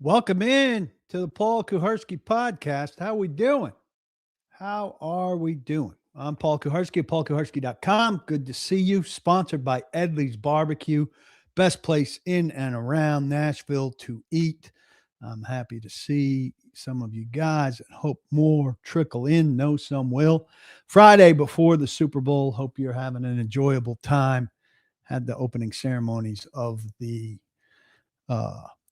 Welcome in to the Paul Kuharsky podcast. How we doing? How are we doing? I'm Paul Kuharsky at paulkuharsky.com. Good to see you. Sponsored by Edley's Barbecue, best place in and around Nashville to eat. I'm happy to see some of you guys and hope more trickle in. Know some will. Friday before the Super Bowl. Hope you're having an enjoyable time. Had the opening ceremonies of the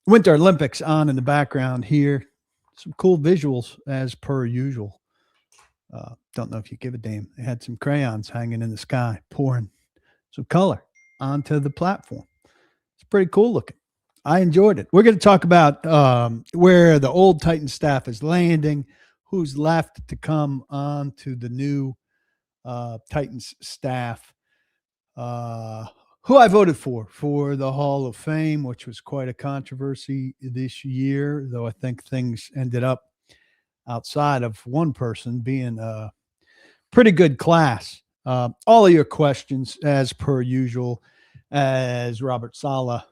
Winter Olympics on in the background here. Some cool visuals as per usual. Don't know if you give a damn. They had some crayons hanging in the sky, pouring some color onto the platform. It's pretty cool looking. I enjoyed it. We're going to talk about where the old Titan staff is landing, who's left to come on to the new Titans staff, who I voted for the Hall of Fame, which was quite a controversy this year, though I think things ended up outside of one person being a pretty good class. All of your questions, as per usual, as Robert Saleh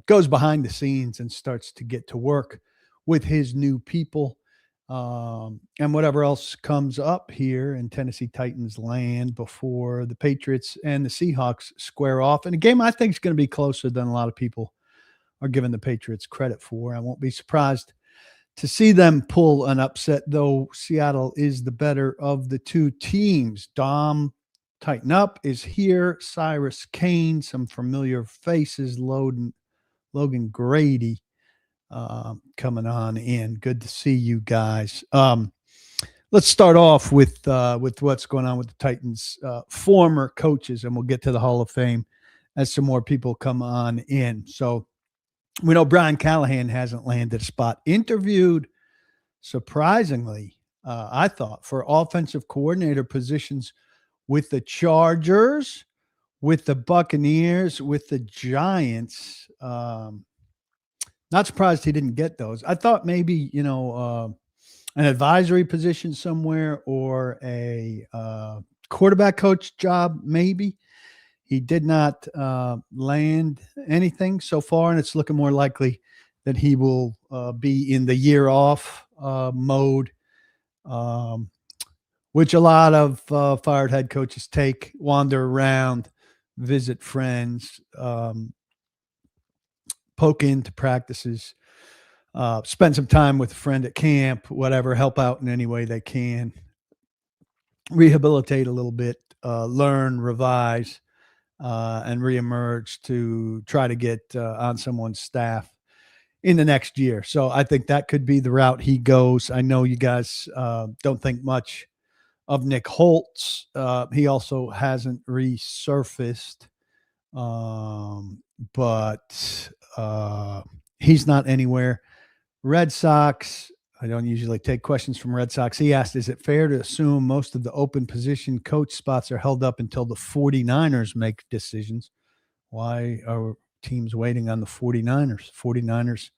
goes behind the scenes and starts to get to work with his new people. And whatever else comes up here in Tennessee Titans land before the Patriots and the Seahawks square off. And a game I think is going to be closer than a lot of people are giving the Patriots credit for. I won't be surprised to see them pull an upset, though Seattle is the better of the two teams. Dom Tighten Up is here. Cyrus Kane, some familiar faces, Logan Grady coming on in. Good to see you guys. Let's start off with what's going on with the Titans' former coaches, and we'll get to the Hall of Fame as some more people come on in. So we know Brian Callahan hasn't landed a spot. Interviewed, surprisingly, I thought, for offensive coordinator positions with the Chargers, with the Buccaneers, with the Giants. Not surprised he didn't get those. I thought maybe, an advisory position somewhere or a quarterback coach job, maybe. He did not land anything so far, and it's looking more likely that he will be in the year off mode, which a lot of fired head coaches take, wander around, visit friends, poke into practices, spend some time with a friend at camp, whatever, help out in any way they can, rehabilitate a little bit, learn, revise, and reemerge to try to get on someone's staff in the next year. So I think that could be the route he goes. I know you guys don't think much of Nick Holtz. He also hasn't resurfaced, but he's not anywhere. Red Sox, I don't usually take questions from Red Sox. He asked, is it fair to assume most of the open position coach spots are held up until the 49ers make decisions? Why are teams waiting on the 49ers? 49ers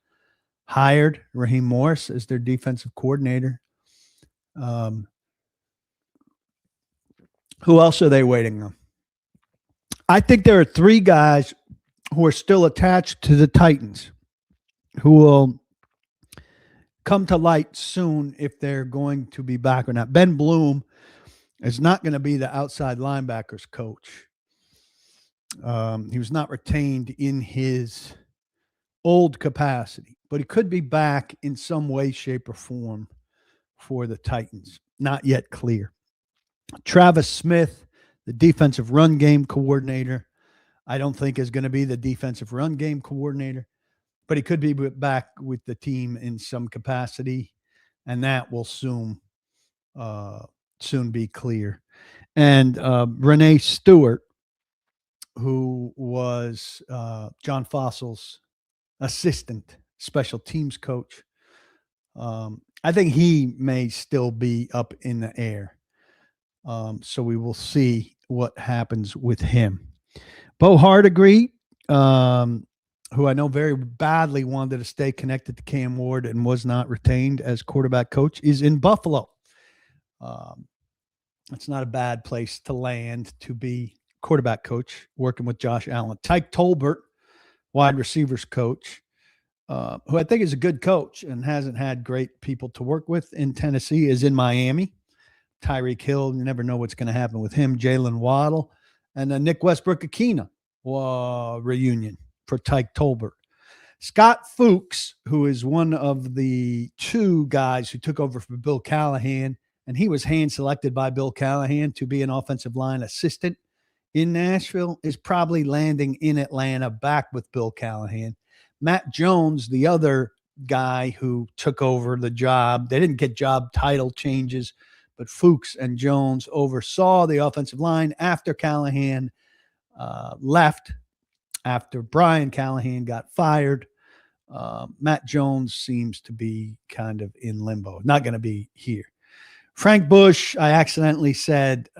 hired Raheem Morris as their defensive coordinator. Who else are they waiting on? I think there are three guys who are still attached to the Titans who will come to light soon if they're going to be back or not. Ben Bloom is not going to be the outside linebackers coach. He was not retained in his old capacity, but he could be back in some way, shape, or form for the Titans. Not yet clear. Travis Smith, the defensive run game coordinator, I don't think is going to be the defensive run game coordinator, but he could be back with the team in some capacity, and that will soon be clear. And Renee Stewart, who was John Fossil's assistant special teams coach, I think he may still be up in the air. So we will see what happens with him. Bo Hardegree, who I know very badly wanted to stay connected to Cam Ward and was not retained as quarterback coach, is in Buffalo. It's not a bad place to land to be quarterback coach, working with Josh Allen. Tyke Tolbert, wide receivers coach, who I think is a good coach and hasn't had great people to work with in Tennessee, is in Miami. Tyreek Hill, you never know what's going to happen with him. Jalen Waddle, and then Nick Westbrook-Akina reunion for Tyke Tolbert. Scott Fuchs, who is one of the two guys who took over for Bill Callahan, and he was hand selected by Bill Callahan to be an offensive line assistant in Nashville, is probably landing in Atlanta back with Bill Callahan. Matt Jones, the other guy who took over the job, they didn't get job title changes, but Fuchs and Jones oversaw the offensive line after Callahan left, after Brian Callahan got fired. Matt Jones seems to be kind of in limbo, not going to be here. Frank Bush, I accidentally said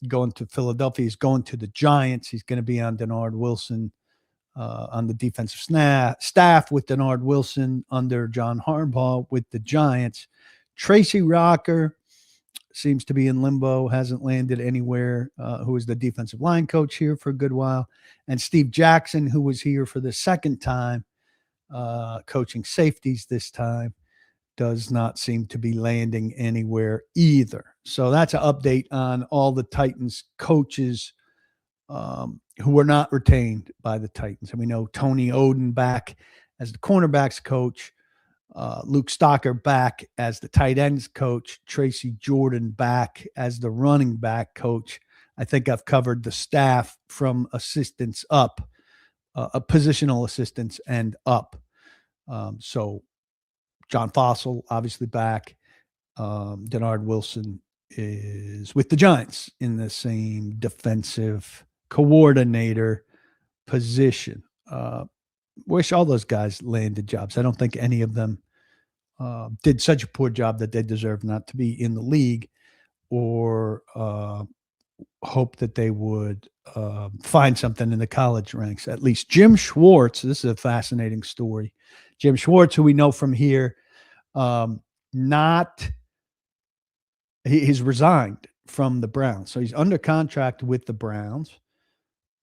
going to Philadelphia. He's going to the Giants. He's going to be on Denard Wilson on the defensive staff with Denard Wilson under John Harbaugh with the Giants. Tracy Rocker seems to be in limbo, hasn't landed anywhere, who was the defensive line coach here for a good while. And Steve Jackson, who was here for the second time, coaching safeties this time, does not seem to be landing anywhere either. So that's an update on all the Titans coaches who were not retained by the Titans. And we know Tony Oden back as the cornerbacks coach, Luke Stocker back as the tight ends coach, Tracy Jordan back as the running back coach. I think I've covered the staff from assistants up, positional assistants and up. So John Fossil, obviously back. Denard Wilson is with the Giants in the same defensive coordinator position. Wish all those guys landed jobs. I don't think any of them did such a poor job that they deserve not to be in the league, or hope that they would find something in the college ranks. At least Jim Schwartz, this is a fascinating story. Jim Schwartz, who we know from here, he's resigned from the Browns. So he's under contract with the Browns.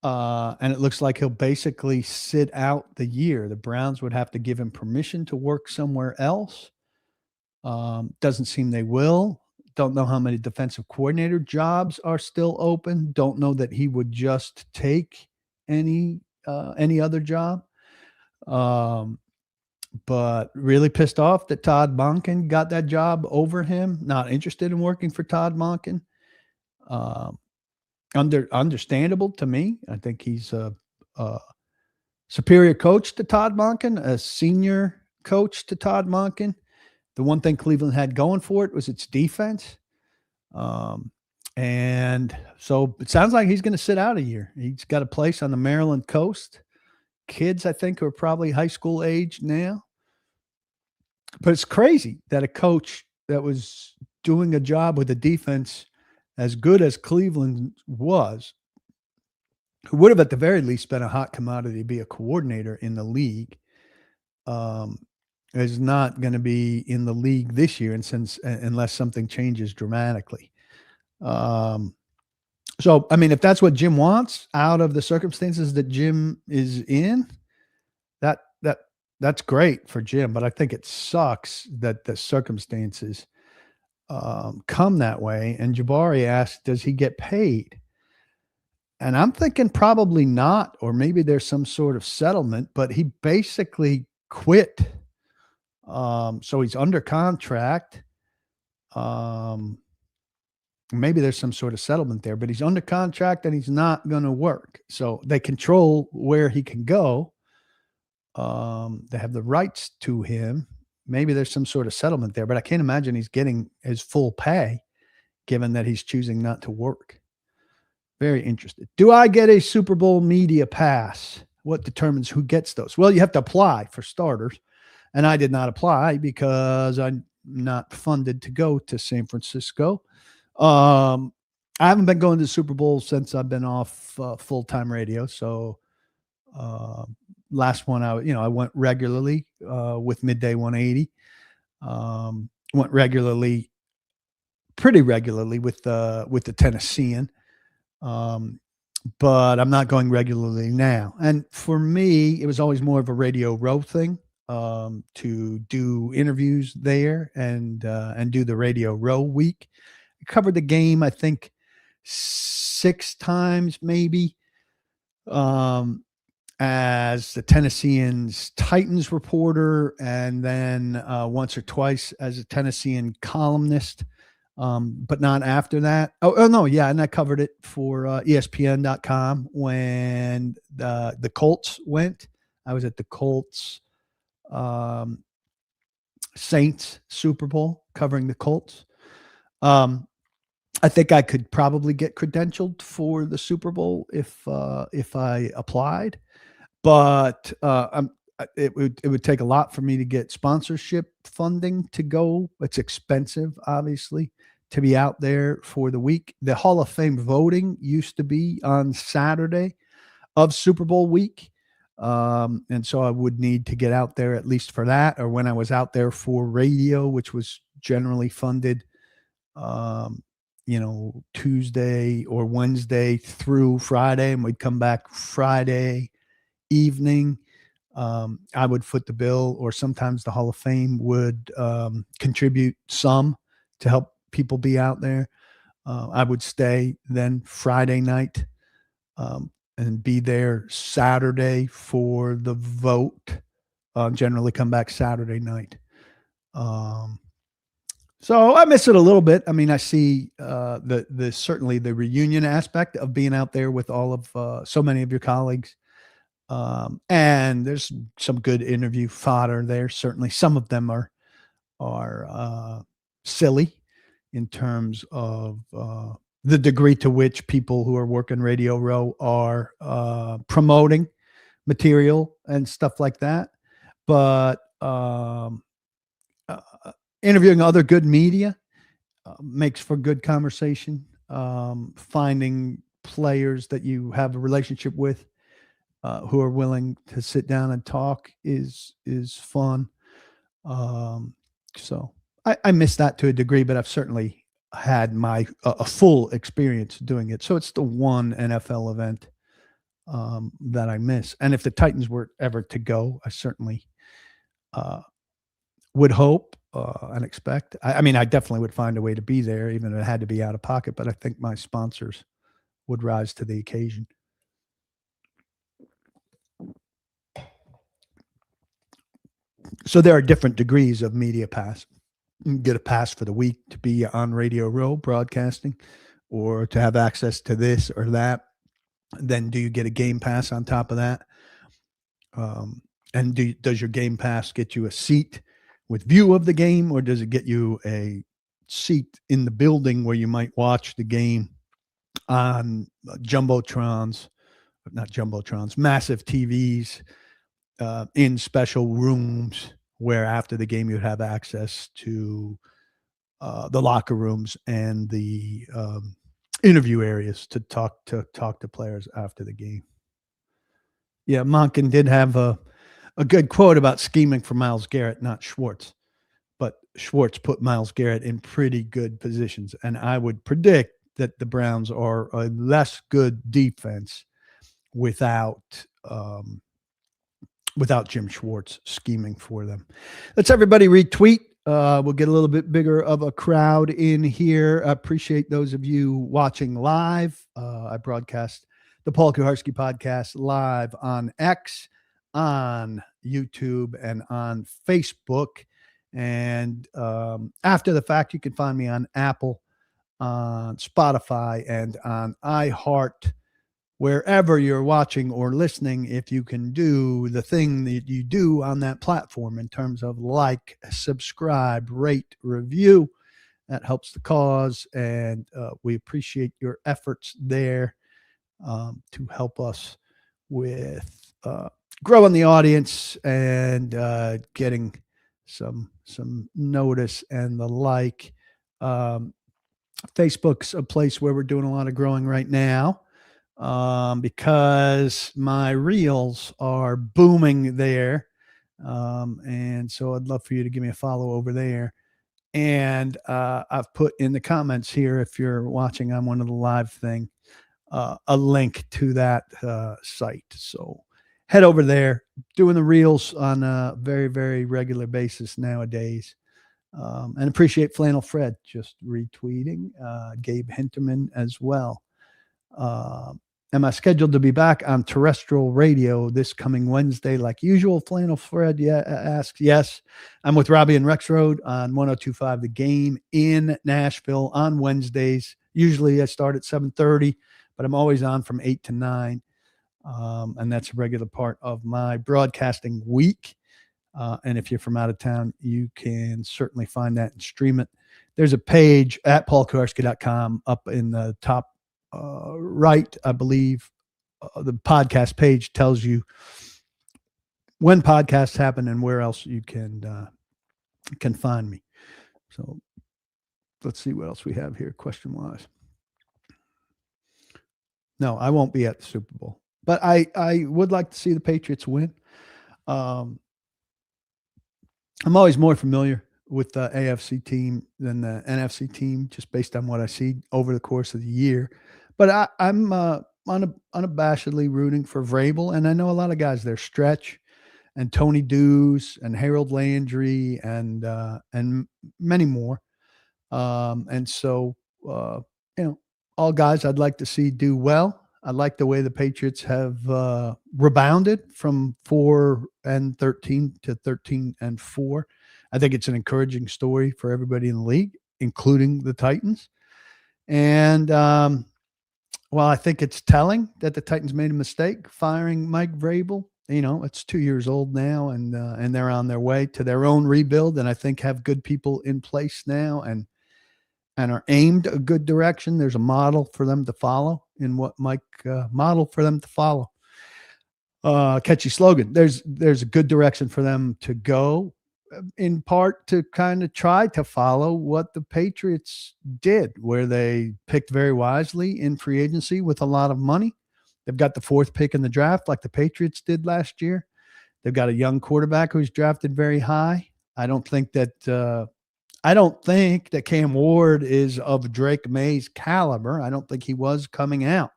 And it looks like he'll basically sit out the year. The Browns would have to give him permission to work somewhere else. Doesn't seem they will. Don't know how many defensive coordinator jobs are still open. Don't know that he would just take any other job. But really pissed off that Todd Monken got that job over him. Not interested in working for Todd Monken. Understandable to me. I think he's a superior coach to Todd Monken, a senior coach to Todd Monken. The one thing Cleveland had going for it was its defense. And so it sounds like he's going to sit out a year. He's got a place on the Maryland coast. Kids, I think, are probably high school age now. But it's crazy that a coach that was doing a job with a defense as good as Cleveland was, who would have at the very least been a hot commodity to be a coordinator in the league, is not going to be in the league this year, and unless something changes dramatically. So, I mean, if that's what Jim wants out of the circumstances that Jim is in, that's great for Jim. But I think it sucks that the circumstances come that way. And Jabari asked, does he get paid? And I'm thinking probably not, or maybe there's some sort of settlement, but he basically quit. So he's under contract. Maybe there's some sort of settlement there, but he's under contract and he's not going to work. So they control where he can go. They have the rights to him. Maybe there's some sort of settlement there, but I can't imagine he's getting his full pay given that he's choosing not to work. Very interested. Do I get a Super Bowl media pass? What determines who gets those? Well, you have to apply for starters. And I did not apply because I'm not funded to go to San Francisco. I haven't been going to the Super Bowl since I've been off full-time radio. So last one, I went regularly with Midday 180. Went pretty regularly with the Tennessean. But I'm not going regularly now. And for me, it was always more of a Radio Row thing. to do interviews there and do the Radio Row week. I covered the game, I think, 6 times maybe, as the Tennesseans Titans reporter, and then once or twice as a Tennessean columnist, but not after that. Oh no, yeah, and I covered it for ESPN.com when the Colts went. I was at the Colts um, Saints Super Bowl covering the Colts. I think I could probably get credentialed for the Super Bowl if I applied, but it would take a lot for me to get sponsorship funding to go. It's expensive, obviously, to be out there for the week. The Hall of Fame voting used to be on Saturday of Super Bowl week. And so I would need to get out there at least for that, or when I was out there for radio, which was generally funded, Tuesday or Wednesday through Friday, and we'd come back Friday evening. I would foot the bill, or sometimes the Hall of Fame would contribute some to help people be out there. I would stay then Friday night and be there Saturday for the vote. Generally come back Saturday night. So I miss it a little bit. I mean, I see the certainly the reunion aspect of being out there with all of so many of your colleagues. And there's some good interview fodder there. Certainly some of them are silly in terms of the degree to which people who are working Radio Row are promoting material and stuff like that. But interviewing other good media makes for good conversation. Finding players that you have a relationship with who are willing to sit down and talk is fun. So I miss that to a degree, but I've certainly had a full experience doing it. So it's the one NFL event that I miss. And if the Titans were ever to go, I certainly would hope and expect. I mean, I definitely would find a way to be there, even if it had to be out of pocket. But I think my sponsors would rise to the occasion. So there are different degrees of media pass. You can get a pass for the week to be on Radio Row broadcasting, or to have access to this or that. Then do you get a game pass on top of that? And does your game pass get you a seat with view of the game, or does it get you a seat in the building where you might watch the game on massive TVs in special rooms where after the game you'd have access to the locker rooms and the interview areas to talk to players after the game. Yeah, Monken did have a good quote about scheming for Myles Garrett, not Schwartz. But Schwartz put Myles Garrett in pretty good positions. And I would predict that the Browns are a less good defense without Jim Schwartz scheming for them. Let's everybody retweet. We'll get a little bit bigger of a crowd in here. I appreciate those of you watching live. I broadcast the Paul Kuharsky podcast live on X, on YouTube, and on Facebook. And after the fact, you can find me on Apple, on Spotify, and on iHeart. Wherever you're watching or listening, if you can do the thing that you do on that platform in terms of like, subscribe, rate, review, that helps the cause. And we appreciate your efforts there to help us with growing the audience and getting some notice and the like. Facebook's a place where we're doing a lot of growing right now. Because my reels are booming there. And so I'd love for you to give me a follow over there. And I've put in the comments here, if you're watching on one of the live thing, a link to that site. So head over there, doing the reels on a very, very regular basis nowadays. And appreciate Flannel Fred just retweeting, Gabe Hinterman as well. Am I scheduled to be back on terrestrial radio this coming Wednesday like usual? Flannel Fred asks. Yes, I'm with Robbie and Rex Road on 102.5 The Game in Nashville on Wednesdays. Usually I start at 7:30, but I'm always on from 8 to 9. And that's a regular part of my broadcasting week. And if you're from out of town, you can certainly find that and stream it. There's a page at paulkuharsky.com up in the top right, I believe. The podcast page tells you when podcasts happen and where else you can find me. So let's see what else we have here question wise. No, I won't be at the Super Bowl, but I would like to see the Patriots win. I'm always more familiar with the AFC team than the NFC team, just based on what I see over the course of the year. But I'm unabashedly rooting for Vrabel, and I know a lot of guys there, Stretch and Tony Dews and Harold Landry and many more. And so, all guys I'd like to see do well. I like the way the Patriots have rebounded from 4-13 to 13-4. I think it's an encouraging story for everybody in the league, including the Titans. And I think it's telling that the Titans made a mistake firing Mike Vrabel. It's 2 years old now, and they're on their way to their own rebuild, and I think have good people in place now and are aimed a good direction. There's a model for them to follow in what Mike modeled for them to follow. Catchy slogan. There's a good direction for them to go, in part to kind of try to follow what the Patriots did, where they picked very wisely in free agency with a lot of money. They've got the 4th pick in the draft like the Patriots did last year. They've got a young quarterback who's drafted very high. I don't think that Cam Ward is of Drake May's caliber. I don't think he was coming out,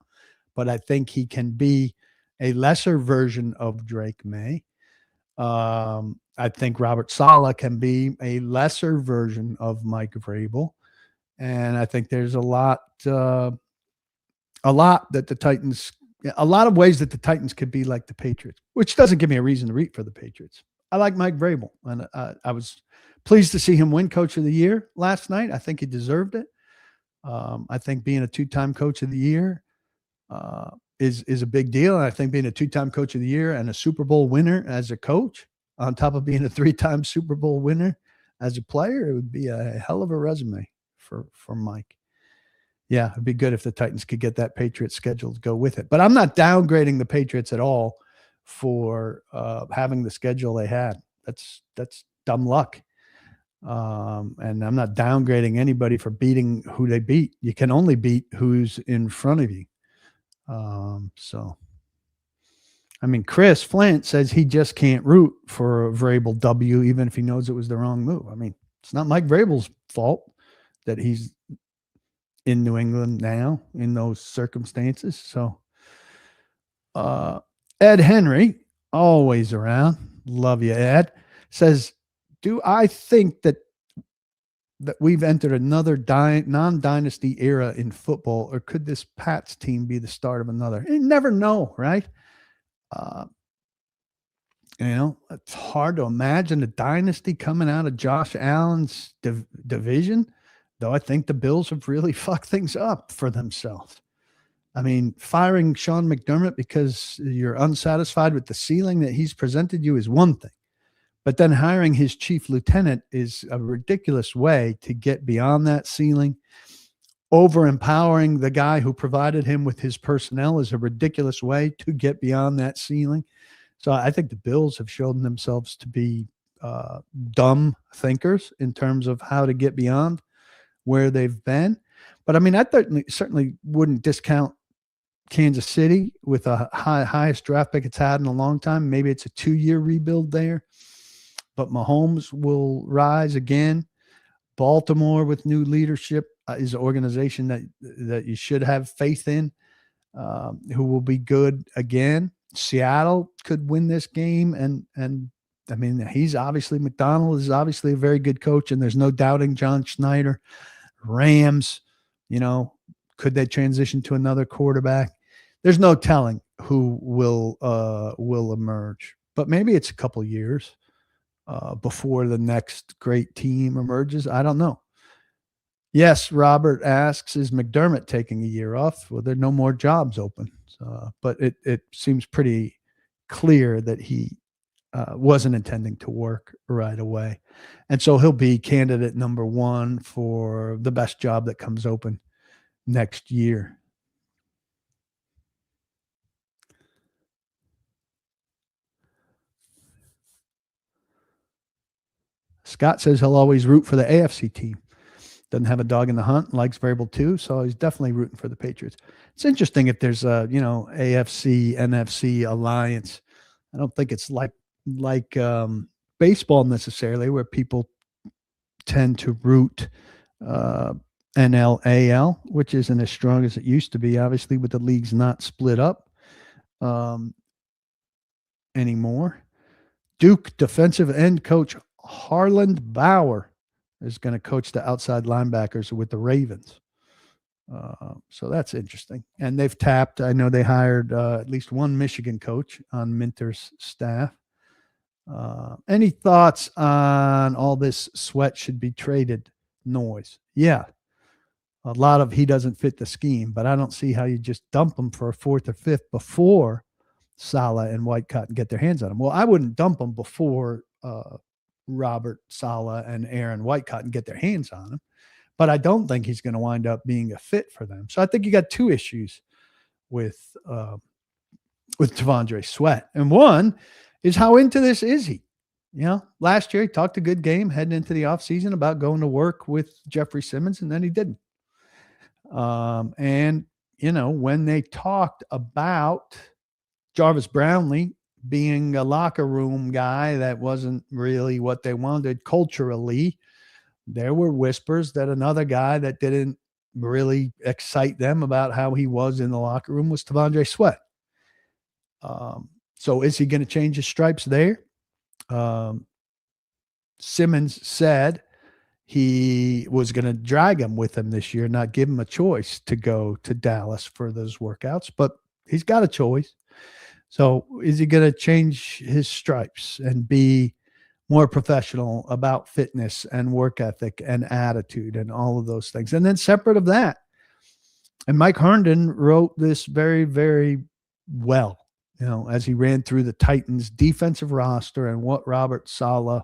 but I think he can be a lesser version of Drake May. I think Robert Saleh can be a lesser version of Mike Vrabel. And I think there's a lot of ways that the Titans could be like the Patriots, which doesn't give me a reason to root for the Patriots. I like Mike Vrabel, and I was pleased to see him win Coach of the Year last night. I think he deserved it. I think being a 2-time Coach of the Year is a big deal. And I think being a 2-time Coach of the Year and a Super Bowl winner as a coach, on top of being a 3-time Super Bowl winner as a player, it would be a hell of a resume for Mike. Yeah, it'd be good if the Titans could get that Patriots schedule to go with it. But I'm not downgrading the Patriots at all for having the schedule they had. That's dumb luck. And I'm not downgrading anybody for beating who they beat. You can only beat who's in front of you. Chris Flint says he just can't root for a Vrabel W, even if he knows it was the wrong move. It's not Mike Vrabel's fault that he's in New England now in those circumstances. So, Ed Henry, always around. Love you, Ed. Says, do I think that we've entered another non-dynasty era in football, or could this Pats team be the start of another? You never know, right? It's hard to imagine a dynasty coming out of Josh Allen's division, though I think the Bills have really fucked things up for themselves. Firing Sean McDermott because you're unsatisfied with the ceiling that he's presented you is one thing. But then hiring his chief lieutenant is a ridiculous way to get beyond that ceiling. Over empowering the guy who provided him with his personnel is a ridiculous way to get beyond that ceiling. So I think the Bills have shown themselves to be dumb thinkers in terms of how to get beyond where they've been. But I certainly wouldn't discount Kansas City with a highest draft pick it's had in a long time. Maybe it's a 2-year rebuild there. But Mahomes will rise again. Baltimore with new leadership is an organization that you should have faith in, who will be good again. Seattle could win this game, and I mean, he's obviously McDonald is obviously a very good coach, and there's no doubting John Schneider. Rams, you know, could they transition to another quarterback? There's no telling who will emerge, but maybe it's a couple years before the next great team emerges. I don't know. Yes, Robert asks, is McDermott taking a year off? Well, there are no more jobs open. But it seems pretty clear that he wasn't intending to work right away. And so he'll be candidate number one for the best job that comes open next year. Scott says he'll always root for the AFC team. Doesn't have a dog in the hunt, likes variable two, so he's definitely rooting for the Patriots. It's interesting if there's a AFC NFC alliance. I don't think it's like baseball necessarily, where people tend to root NL, which isn't as strong as it used to be. Obviously, with the leagues not split up anymore. Duke defensive end coach Harlan Bauer is going to coach the outside linebackers with the Ravens. So that's interesting. And they've tapped, I know they hired at least one Michigan coach on Minter's staff. Any thoughts on all this Sweat should be traded noise? Yeah. A lot of he doesn't fit the scheme, but I don't see how you just dump him for a fourth or fifth before Saleh and Whitecott get their hands on him. Well, I wouldn't dump him before Robert Saleh and Aaron Whitecott get their hands on him, but I don't think he's going to wind up being a fit for them. So I think you got two issues with T'Vondre Sweat, and one is how into this is he? Last year he talked a good game heading into the offseason about going to work with Jeffrey Simmons, and then he didn't. And when they talked about Jarvis Brownlee being a locker room guy that wasn't really what they wanted culturally, there were whispers that another guy that didn't really excite them about how he was in the locker room was T'Vondre Sweat. So is he going to change his stripes there? Simmons said he was going to drag him with him this year, not give him a choice to go to Dallas for those workouts, but he's got a choice. So is he going to change his stripes and be more professional about fitness and work ethic and attitude and all of those things? And then separate of that, and Mike Herndon wrote this very, very well, as he ran through the Titans defensive roster and what Robert Saleh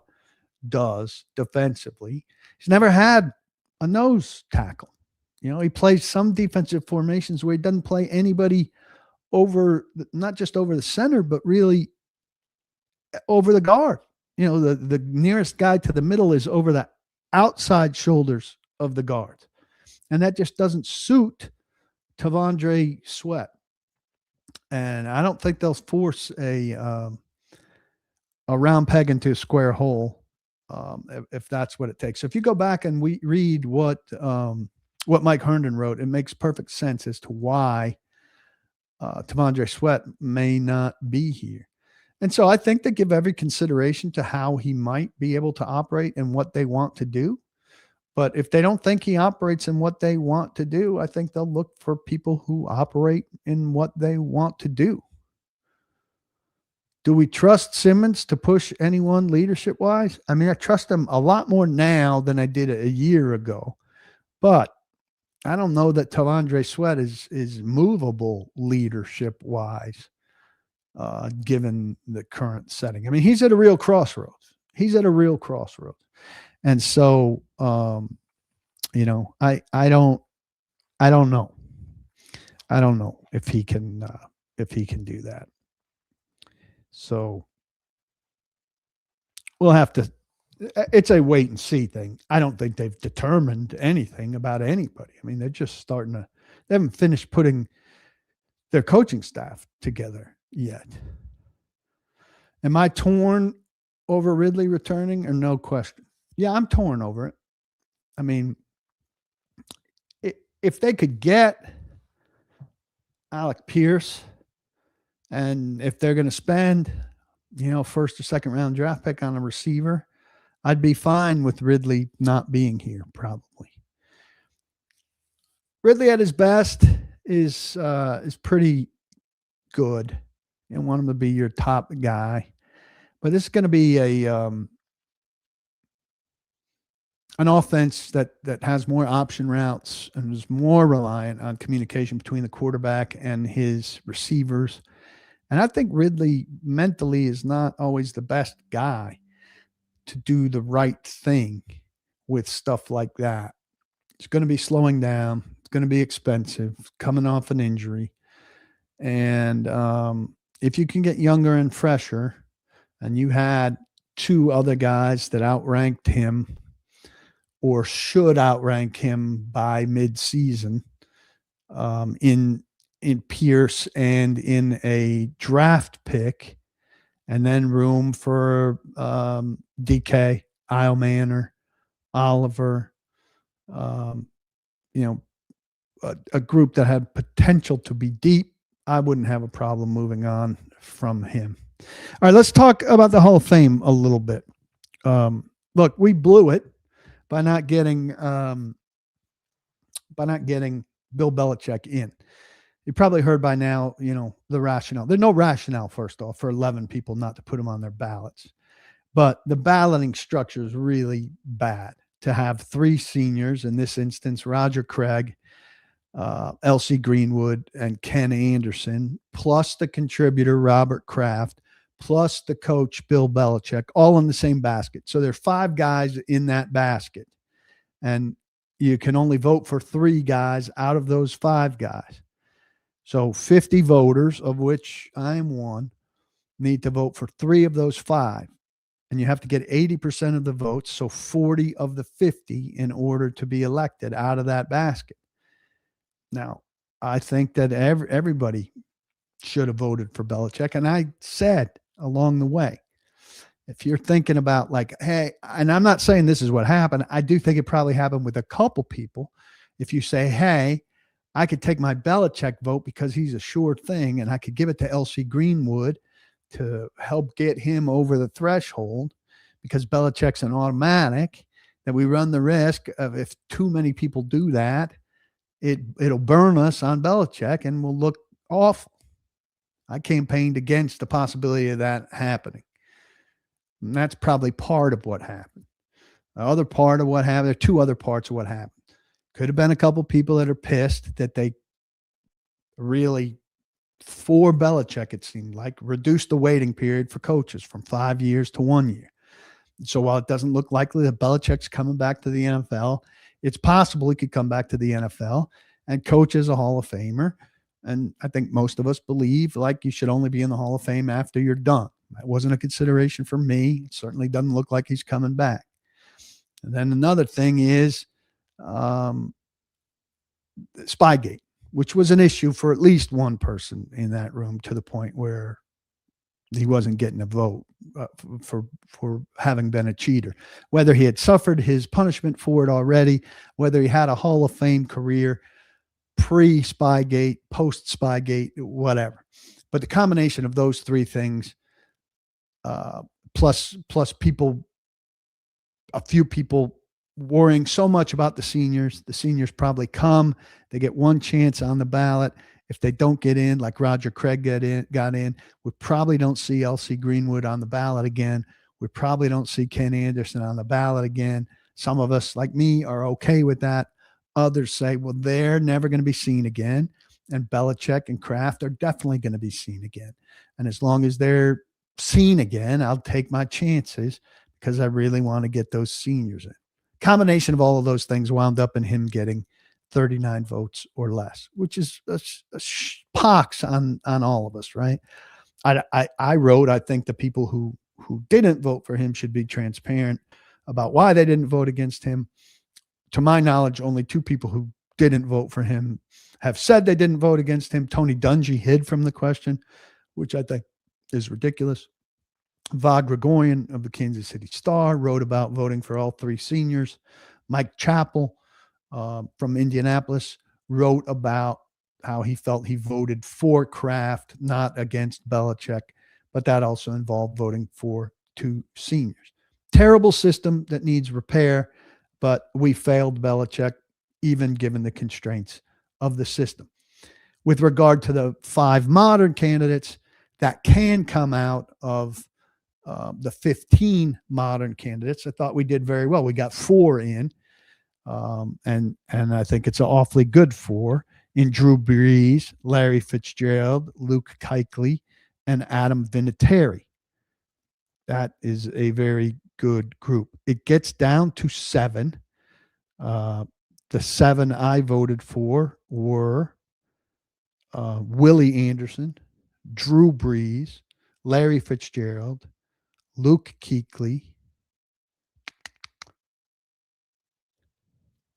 does defensively. He's never had a nose tackle. He plays some defensive formations where he doesn't play anybody over, not just over the center, but really over the guard. The nearest guy to the middle is over the outside shoulders of the guards. And that just doesn't suit T'Vondre Sweat. And I don't think they'll force a round peg into a square hole if that's what it takes. So if you go back and we read what Mike Herndon wrote, it makes perfect sense as to why T'Vondre Sweat may not be here. And so I think they give every consideration to how he might be able to operate and what they want to do. But if they don't think he operates in what they want to do, I think they'll look for people who operate in what they want to do. Do we trust Simmons to push anyone leadership-wise? I mean, I trust him a lot more now than I did a year ago. But I don't know that T'Vondre Sweat is movable leadership-wise, given the current setting. I mean, he's at a real crossroads. And so, I don't know. I don't know if he can do that. So we'll have to, it's a wait and see thing. I don't think they've determined anything about anybody. I mean, they're just they haven't finished putting their coaching staff together yet. Am I torn over Ridley returning, or no question? Yeah, I'm torn over it. I mean, if they could get Alec Pierce And if they're going to spend, first or second round draft pick on a receiver, I'd be fine with Ridley not being here, probably. Ridley at his best is pretty good. You don't want him to be your top guy, but this is going to be an offense that has more option routes and is more reliant on communication between the quarterback and his receivers. And I think Ridley mentally is not always the best guy to do the right thing with stuff like that. It's going to be slowing down. It's going to be expensive, coming off an injury. And if you can get younger and fresher, and you had two other guys that outranked him or should outrank him by mid-season in Pierce and in a draft pick, and then room for DK, Isle Manor, Oliver, you know, a group that had potential to be deep, I wouldn't have a problem moving on from him. All right, let's talk about the Hall of Fame a little bit. Look, we blew it by not getting Bill Belichick in. You probably heard by now, the rationale. There's no rationale, first off, for 11 people not to put him on their ballots. But the balloting structure is really bad to have three seniors, in this instance, Roger Craig, L.C. Greenwood, and Ken Anderson, plus the contributor, Robert Kraft, plus the coach, Bill Belichick, all in the same basket. So there are five guys in that basket. And you can only vote for three guys out of those five guys. So 50 voters, of which I am one, need to vote for three of those five. And you have to get 80% of the votes, so 40 of the 50, in order to be elected out of that basket. Now, I think that everybody should have voted for Belichick. And I said along the way, if you're thinking about hey, and I'm not saying this is what happened. I do think it probably happened with a couple people. If you say, hey, I could take my Belichick vote because he's a sure thing, and I could give it to L.C. Greenwood to help get him over the threshold because Belichick's an automatic, that we run the risk of, if too many people do that, it'll burn us on Belichick and we'll look awful. I campaigned against the possibility of that happening. And that's probably part of what happened. The other part of what happened, there are two other parts of what happened. Could have been a couple people that are pissed that they really, for Belichick, it seemed like, reduced the waiting period for coaches from 5 years to 1 year. So while it doesn't look likely that Belichick's coming back to the NFL, it's possible he could come back to the NFL and coach as a Hall of Famer. And I think most of us believe you should only be in the Hall of Fame after you're done. That wasn't a consideration for me. It certainly doesn't look like he's coming back. And then another thing is Spygate, which was an issue for at least one person in that room, to the point where he wasn't getting a vote for having been a cheater. Whether he had suffered his punishment for it already, whether he had a Hall of Fame career pre-Spygate, post-Spygate, whatever. But the combination of those three things, plus people, a few people worrying so much about the seniors probably come, they get one chance on the ballot. If they don't get in, like Roger Craig got in, we probably don't see L.C. Greenwood on the ballot again. We probably don't see Ken Anderson on the ballot again. Some of us, like me, are okay with that. Others say, well, they're never going to be seen again. And Belichick and Kraft are definitely going to be seen again. And as long as they're seen again, I'll take my chances because I really want to get those seniors in. Combination of all of those things wound up in him getting 39 votes or less, which is a pox on all of us, right? I wrote, I think the people who didn't vote for him should be transparent about why they didn't vote against him. To my knowledge, only two people who didn't vote for him have said they didn't vote against him. Tony Dungy hid from the question, which I think is ridiculous. Vaughn Gregorian of the Kansas City Star wrote about voting for all three seniors. Mike Chappell from Indianapolis wrote about how he felt he voted for Kraft, not against Belichick, but that also involved voting for two seniors. Terrible system that needs repair, but we failed Belichick, even given the constraints of the system. With regard to the 5 modern candidates that can come out of the 15 modern candidates, I thought we did very well. We got 4 in, and I think it's an awfully good 4 in Drew Brees, Larry Fitzgerald, Luke Kuechly, and Adam Vinatieri. That is a very good group. It gets down to 7. The 7 I voted for were Willie Anderson, Drew Brees, Larry Fitzgerald, Luke Kuechly,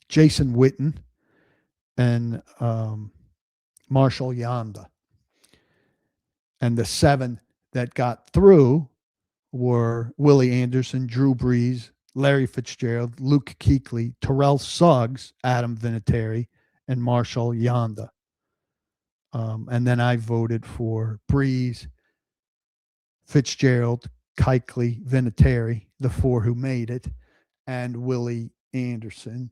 Jason Witten, and Marshall Yanda. And the 7 that got through were Willie Anderson, Drew Brees, Larry Fitzgerald, Luke Kuechly, Terrell Suggs, Adam Vinatieri, and Marshall Yanda. And then I voted for Brees, Fitzgerald, Kuechly, Vinatieri, the 4 who made it, and Willie Anderson,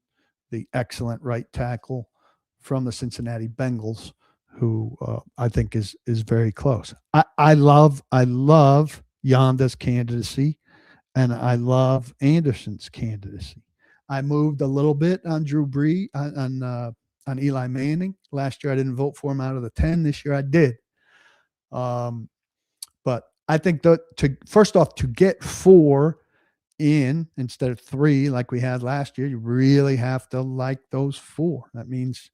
the excellent right tackle from the Cincinnati Bengals, who I think is very close. I love Yanda's candidacy, and I love Anderson's candidacy. I moved a little bit on Drew Brees on Eli Manning. Last year I didn't vote for him out of the 10. This year I did. But I think that first off, to get 4 in instead of 3 like we had last year, you really have to like those 4. That means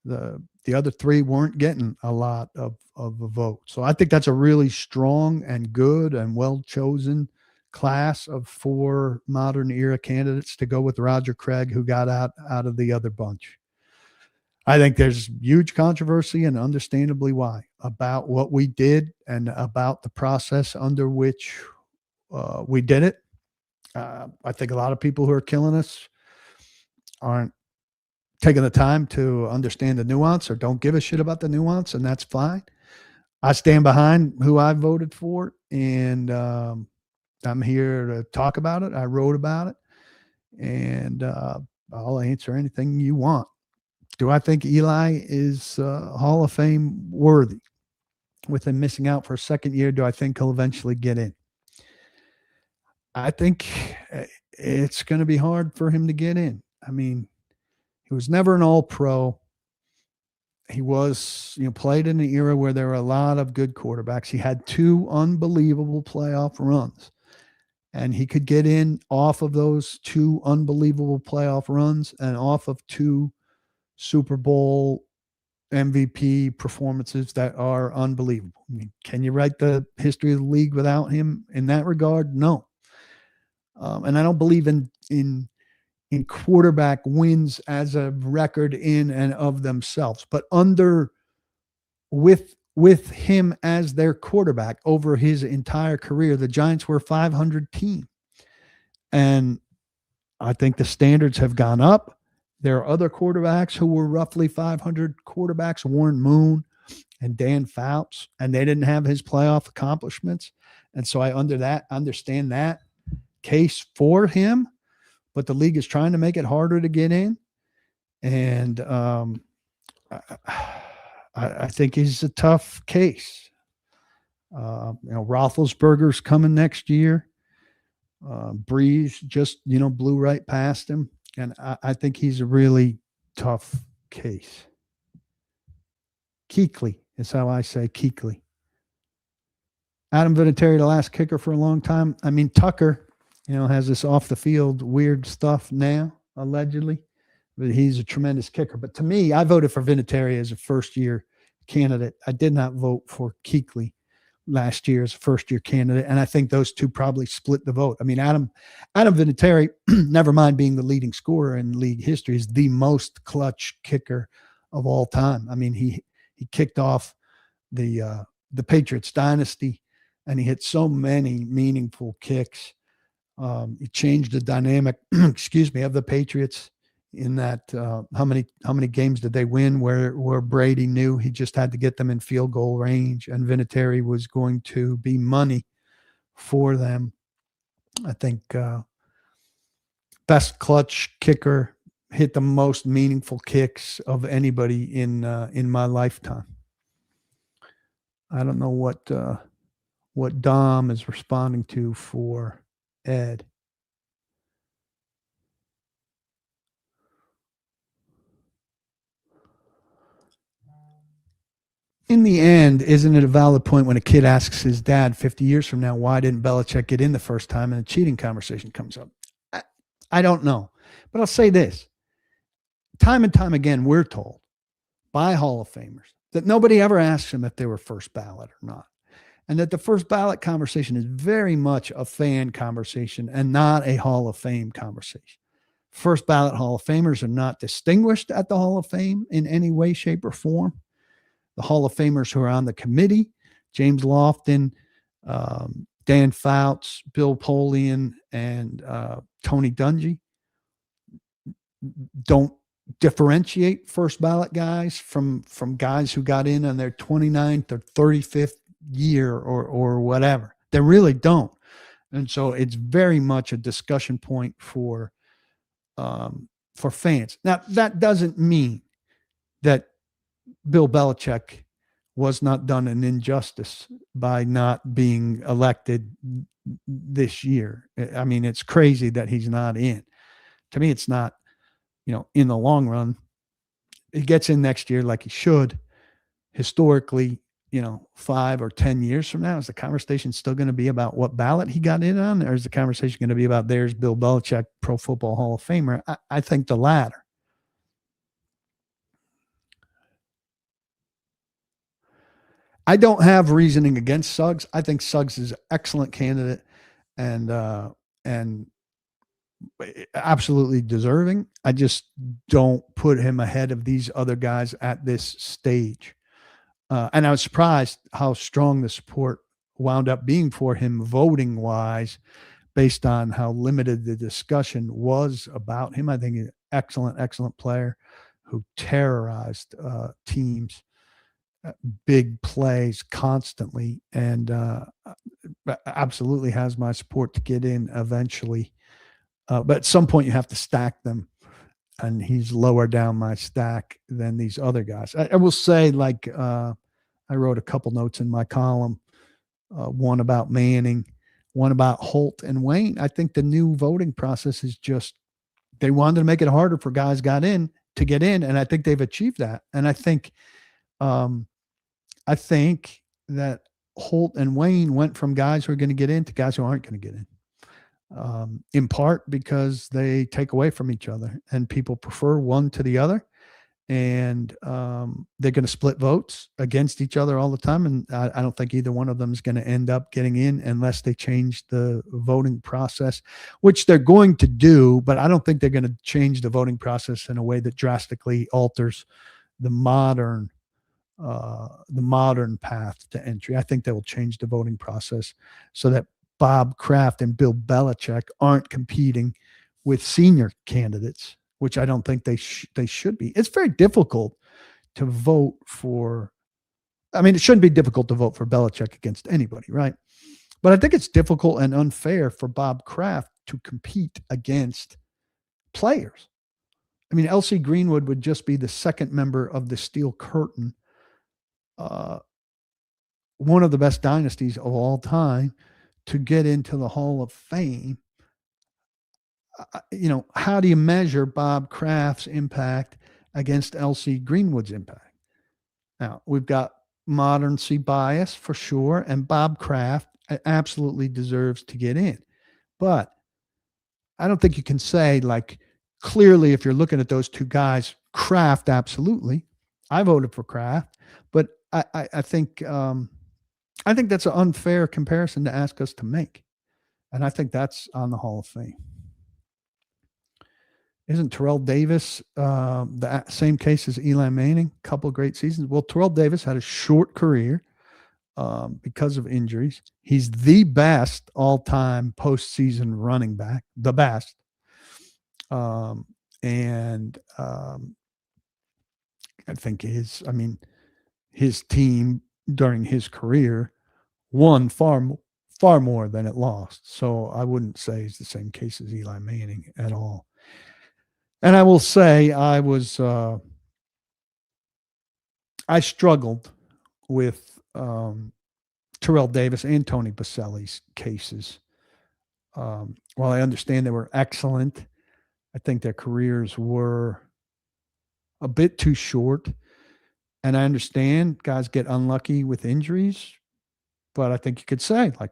the other 3 weren't getting a lot of a vote. So I think that's a really strong and good and well chosen class of 4 modern era candidates to go with Roger Craig, who got out of the other bunch. I think there's huge controversy, and understandably why, about what we did and about the process under which we did it. I think a lot of people who are killing us aren't taking the time to understand the nuance or don't give a shit about the nuance, and that's fine. I stand behind who I voted for, and I'm here to talk about it. I wrote about it, and I'll answer anything you want. Do I think Eli is Hall of Fame worthy? With him missing out for a second year, do I think he'll eventually get in? I think it's going to be hard for him to get in. I mean, he was never an all-pro. He was, played in an era where there were a lot of good quarterbacks. He had 2 unbelievable playoff runs, and he could get in off of those 2 unbelievable playoff runs and off of 2 Super Bowl MVP performances that are unbelievable. I mean, can you write the history of the league without him in that regard? No. And I don't believe in quarterback wins as a record in and of themselves, but with him as their quarterback over his entire career, the Giants were a 500 team. And I think the standards have gone up. There are other quarterbacks who were roughly 500 quarterbacks, Warren Moon and Dan Fouts, and they didn't have his playoff accomplishments. And so I understand that case for him, but the league is trying to make it harder to get in. And I think he's a tough case. Roethlisberger's coming next year. Breeze just, blew right past him. And I think he's a really tough case. Kuechly is how I say Kuechly. Adam Vinatieri, the last kicker for a long time. I mean, Tucker, has this off the field weird stuff now, allegedly, but he's a tremendous kicker. But to me, I voted for Vinatieri as a first-year candidate. I did not vote for Kuechly last year as a first-year candidate, and I think those 2 probably split the vote. I mean, Adam Vinatieri, never mind being the leading scorer in league history, is the most clutch kicker of all time. I mean, he kicked off the Patriots dynasty, and he hit so many meaningful kicks. He changed the dynamic, of the Patriots in that how many games did they win where Brady knew he just had to get them in field goal range and Vinatieri was going to be money for them. I think best clutch kicker, hit the most meaningful kicks of anybody in my lifetime. I don't know what Dom is responding to for Ed. In the end, isn't it a valid point when a kid asks his dad 50 years from now, why didn't Belichick get in the first time and a cheating conversation comes up? I don't know. But I'll say this time and time again, we're told by Hall of Famers that nobody ever asks them if they were first ballot or not. And that the first ballot conversation is very much a fan conversation and not a Hall of Fame conversation. First ballot Hall of Famers are not distinguished at the Hall of Fame in any way, shape, or form. The Hall of Famers who are on the committee, James Lofton, Dan Fouts, Bill Polian, and Tony Dungy, don't differentiate first ballot guys from guys who got in on their 29th or 35th year or whatever. They really don't. And so it's very much a discussion point for fans. Now, that doesn't mean that Bill Belichick was not done an injustice by not being elected this year. I mean, it's crazy that he's not in. To me, it's not, in the long run. He gets in next year like he should. Historically, 5 or 10 years from now, is the conversation still going to be about what ballot he got in on? Or is the conversation going to be about there's Bill Belichick, Pro Football Hall of Famer? I think the latter. I don't have reasoning against Suggs. I think Suggs is an excellent candidate and absolutely deserving. I just don't put him ahead of these other guys at this stage. And I was surprised how strong the support wound up being for him voting wise, based on how limited the discussion was about him. I think he's an excellent, excellent player who terrorized teams, big plays constantly, and absolutely has my support to get in eventually. But at some point you have to stack them, and he's lower down my stack than these other guys. I will say, like, I wrote a couple notes in my column, one about Manning, one about Holt and Wayne. I think the new voting process is just, they wanted to make it harder for guys to get in, and I think they've achieved that. And I think that Holt and Wayne went from guys who are going to get in to guys who aren't going to get in part because they take away from each other and people prefer one to the other. And they're going to split votes against each other all the time. And I don't think either one of them is going to end up getting in unless they change the voting process, which they're going to do. But I don't think they're going to change the voting process in a way that drastically alters the modern path to entry. I think they will change the voting process so that Bob Kraft and Bill Belichick aren't competing with senior candidates, which I don't think they should be. It's very difficult to vote for. I mean, it shouldn't be difficult to vote for Belichick against anybody, right? But I think it's difficult and unfair for Bob Kraft to compete against players. I mean, L.C. Greenwood would just be the second member of the Steel Curtain, one of the best dynasties of all time, to get into the Hall of Fame. How do you measure Bob Kraft's impact against L.C. Greenwood's impact? Now, we've got moderncy bias for sure, and Bob Kraft absolutely deserves to get in. But I don't think you can say, like, clearly, if you're looking at those two guys, Kraft, absolutely. I voted for Kraft, but I think that's an unfair comparison to ask us to make. And I think that's on the Hall of Fame. Isn't Terrell Davis the same case as Eli Manning? Couple of great seasons. Well, Terrell Davis had a short career because of injuries. He's the best all-time postseason running back, the best. And I think his team during his career won far more than it lost. So I wouldn't say it's the same case as Eli Manning at all. And I will say I struggled with Terrell Davis and Tony Baselli's cases. While I understand they were excellent, I think their careers were a bit too short. And I understand guys get unlucky with injuries, but I think you could say, like,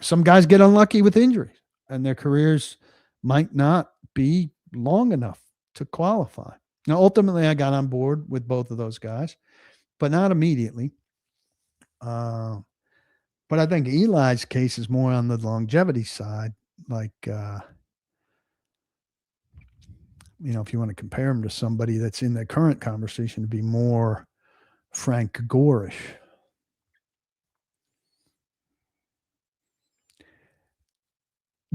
some guys get unlucky with injuries and their careers might not be long enough to qualify. Now, ultimately, I got on board with both of those guys, but not immediately. But I think Eli's case is more on the longevity side. Like, if you want to compare him to somebody that's in the current conversation, to be more Frank Gorish.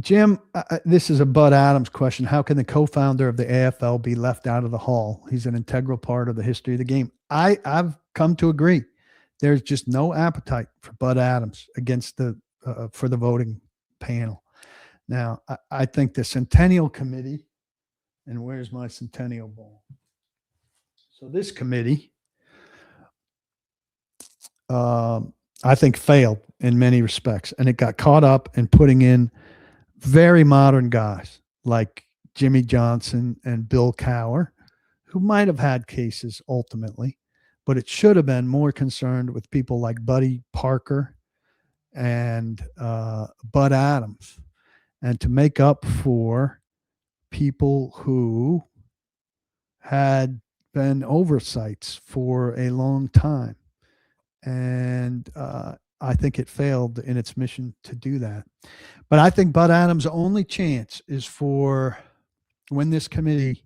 Jim, this is a Bud Adams question. How can the co-founder of the AFL be left out of the hall? He's an integral part of the history of the game. I've come to agree. There's just no appetite for Bud Adams against for the voting panel. Now, I think the Centennial Committee, and where's my Centennial ball? So this committee, I think, failed in many respects, and it got caught up in putting in very modern guys like Jimmy Johnson and Bill Cowher, who might have had cases ultimately, but it should have been more concerned with people like Buddy Parker and Bud Adams, and to make up for people who had been oversights for a long time. And I think it failed in its mission to do that. But I think Bud Adams' only chance is for when this committee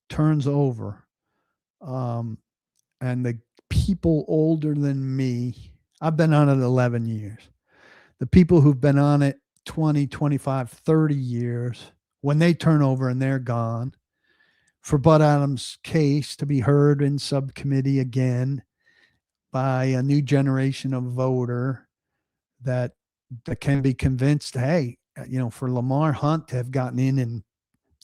turns over, and the people older than me, I've been on it 11 years. The people who've been on it 20, 25, 30 years, when they turn over and they're gone, for Bud Adams' case to be heard in subcommittee again by a new generation of voter that can be convinced, hey, for Lamar Hunt to have gotten in,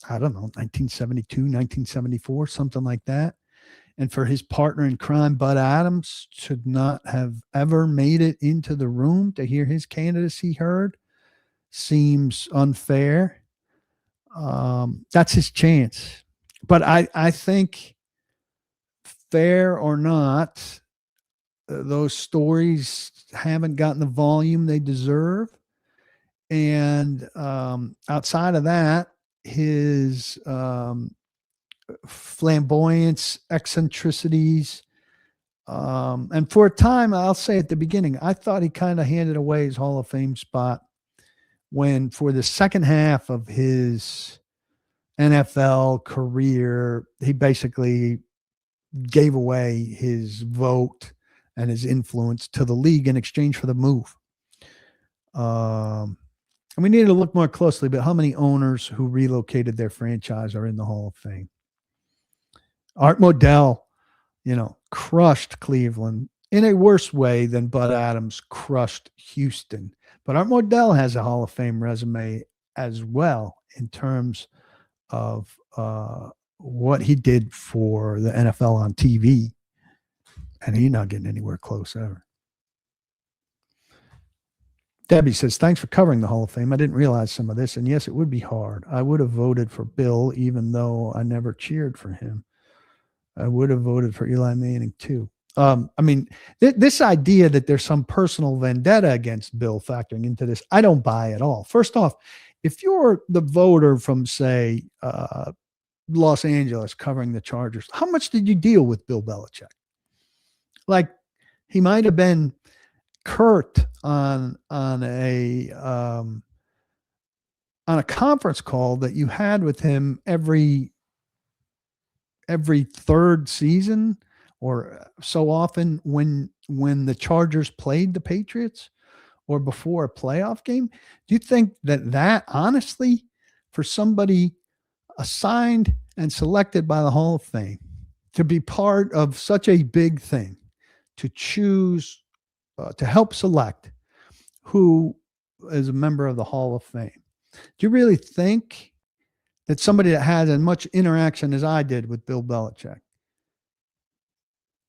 I don't know, 1972, 1974, something like that, and for his partner in crime, Bud Adams, should not have ever made it into the room to hear his candidacy heard, seems unfair. That's his chance. But I think, fair or not, those stories haven't gotten the volume they deserve. And outside of that, his flamboyance, eccentricities, and for a time, I'll say at the beginning, I thought he kind of handed away his Hall of Fame spot when, for the second half of his NFL career, he basically gave away his vote and his influence to the league in exchange for the move. And we need to look more closely, but how many owners who relocated their franchise are in the Hall of Fame? Art Modell, crushed Cleveland in a worse way than Bud Adams crushed Houston. But Art Modell has a Hall of Fame resume as well in terms of what he did for the NFL on TV. And he's not getting anywhere close ever. Debbie says, thanks for covering the Hall of Fame. I didn't realize some of this. And yes, it would be hard. I would have voted for Bill, even though I never cheered for him. I would have voted for Eli Manning too. This idea that there's some personal vendetta against Bill factoring into this, I don't buy at all. First off, if you're the voter from, say, Los Angeles covering the Chargers, how much did you deal with Bill Belichick? Like, he might have been curt on a conference call that you had with him every third season or so often when the Chargers played the Patriots or before a playoff game. Do you think that honestly, for somebody assigned, and selected by the Hall of Fame to be part of such a big thing, to choose, to help select who is a member of the Hall of Fame. Do you really think that somebody that had as much interaction as I did with Bill Belichick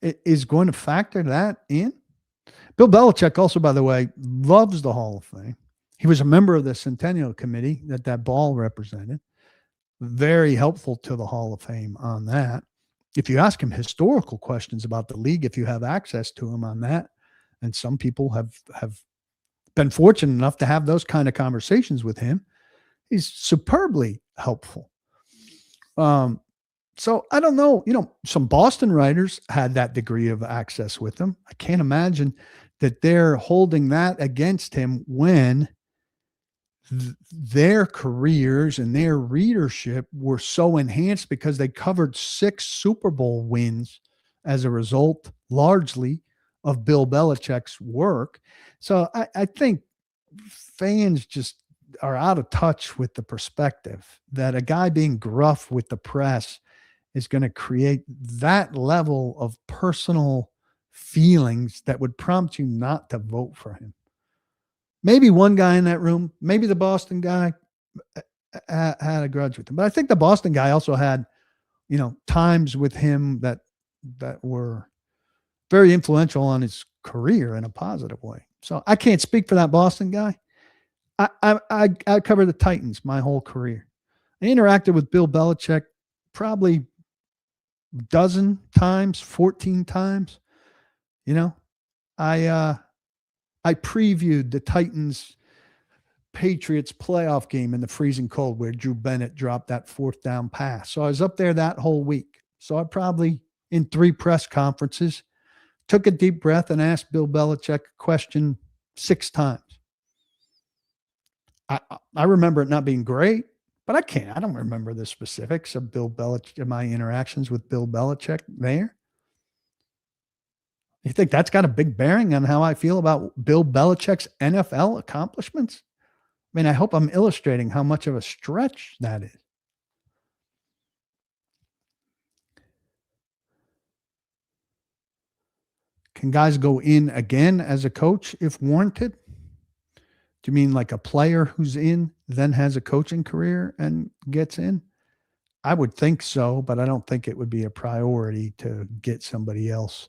is going to factor that in? Bill Belichick also, by the way, loves the Hall of Fame. He was a member of the Centennial Committee that ball represented. Very helpful to the Hall of Fame on that. If you ask him historical questions about the league, if you have access to him on that, and some people have been fortunate enough to have those kind of conversations with him, he's superbly helpful. So I don't know, some Boston writers had that degree of access with him. I can't imagine that they're holding that against him when their careers and their readership were so enhanced because they covered 6 Super Bowl wins as a result, largely, of Bill Belichick's work. So I think fans just are out of touch with the perspective that a guy being gruff with the press is going to create that level of personal feelings that would prompt you not to vote for him. Maybe one guy in that room, maybe the Boston guy had a grudge with him. But I think the Boston guy also had, times with him that were very influential on his career in a positive way. So I can't speak for that Boston guy. I covered the Titans my whole career. I interacted with Bill Belichick probably a dozen times, 14 times. I previewed the Titans Patriots playoff game in the freezing cold where Drew Bennett dropped that 4th down pass. So I was up there that whole week. So I probably, in 3 press conferences, took a deep breath and asked Bill Belichick a question 6 times. I remember it not being great, but I don't remember the specifics of Bill Belichick, my interactions with Bill Belichick there. You think that's got a big bearing on how I feel about Bill Belichick's NFL accomplishments? I mean, I hope I'm illustrating how much of a stretch that is. Can guys go in again as a coach if warranted? Do you mean like a player who's in, then has a coaching career and gets in? I would think so, but I don't think it would be a priority to get somebody else,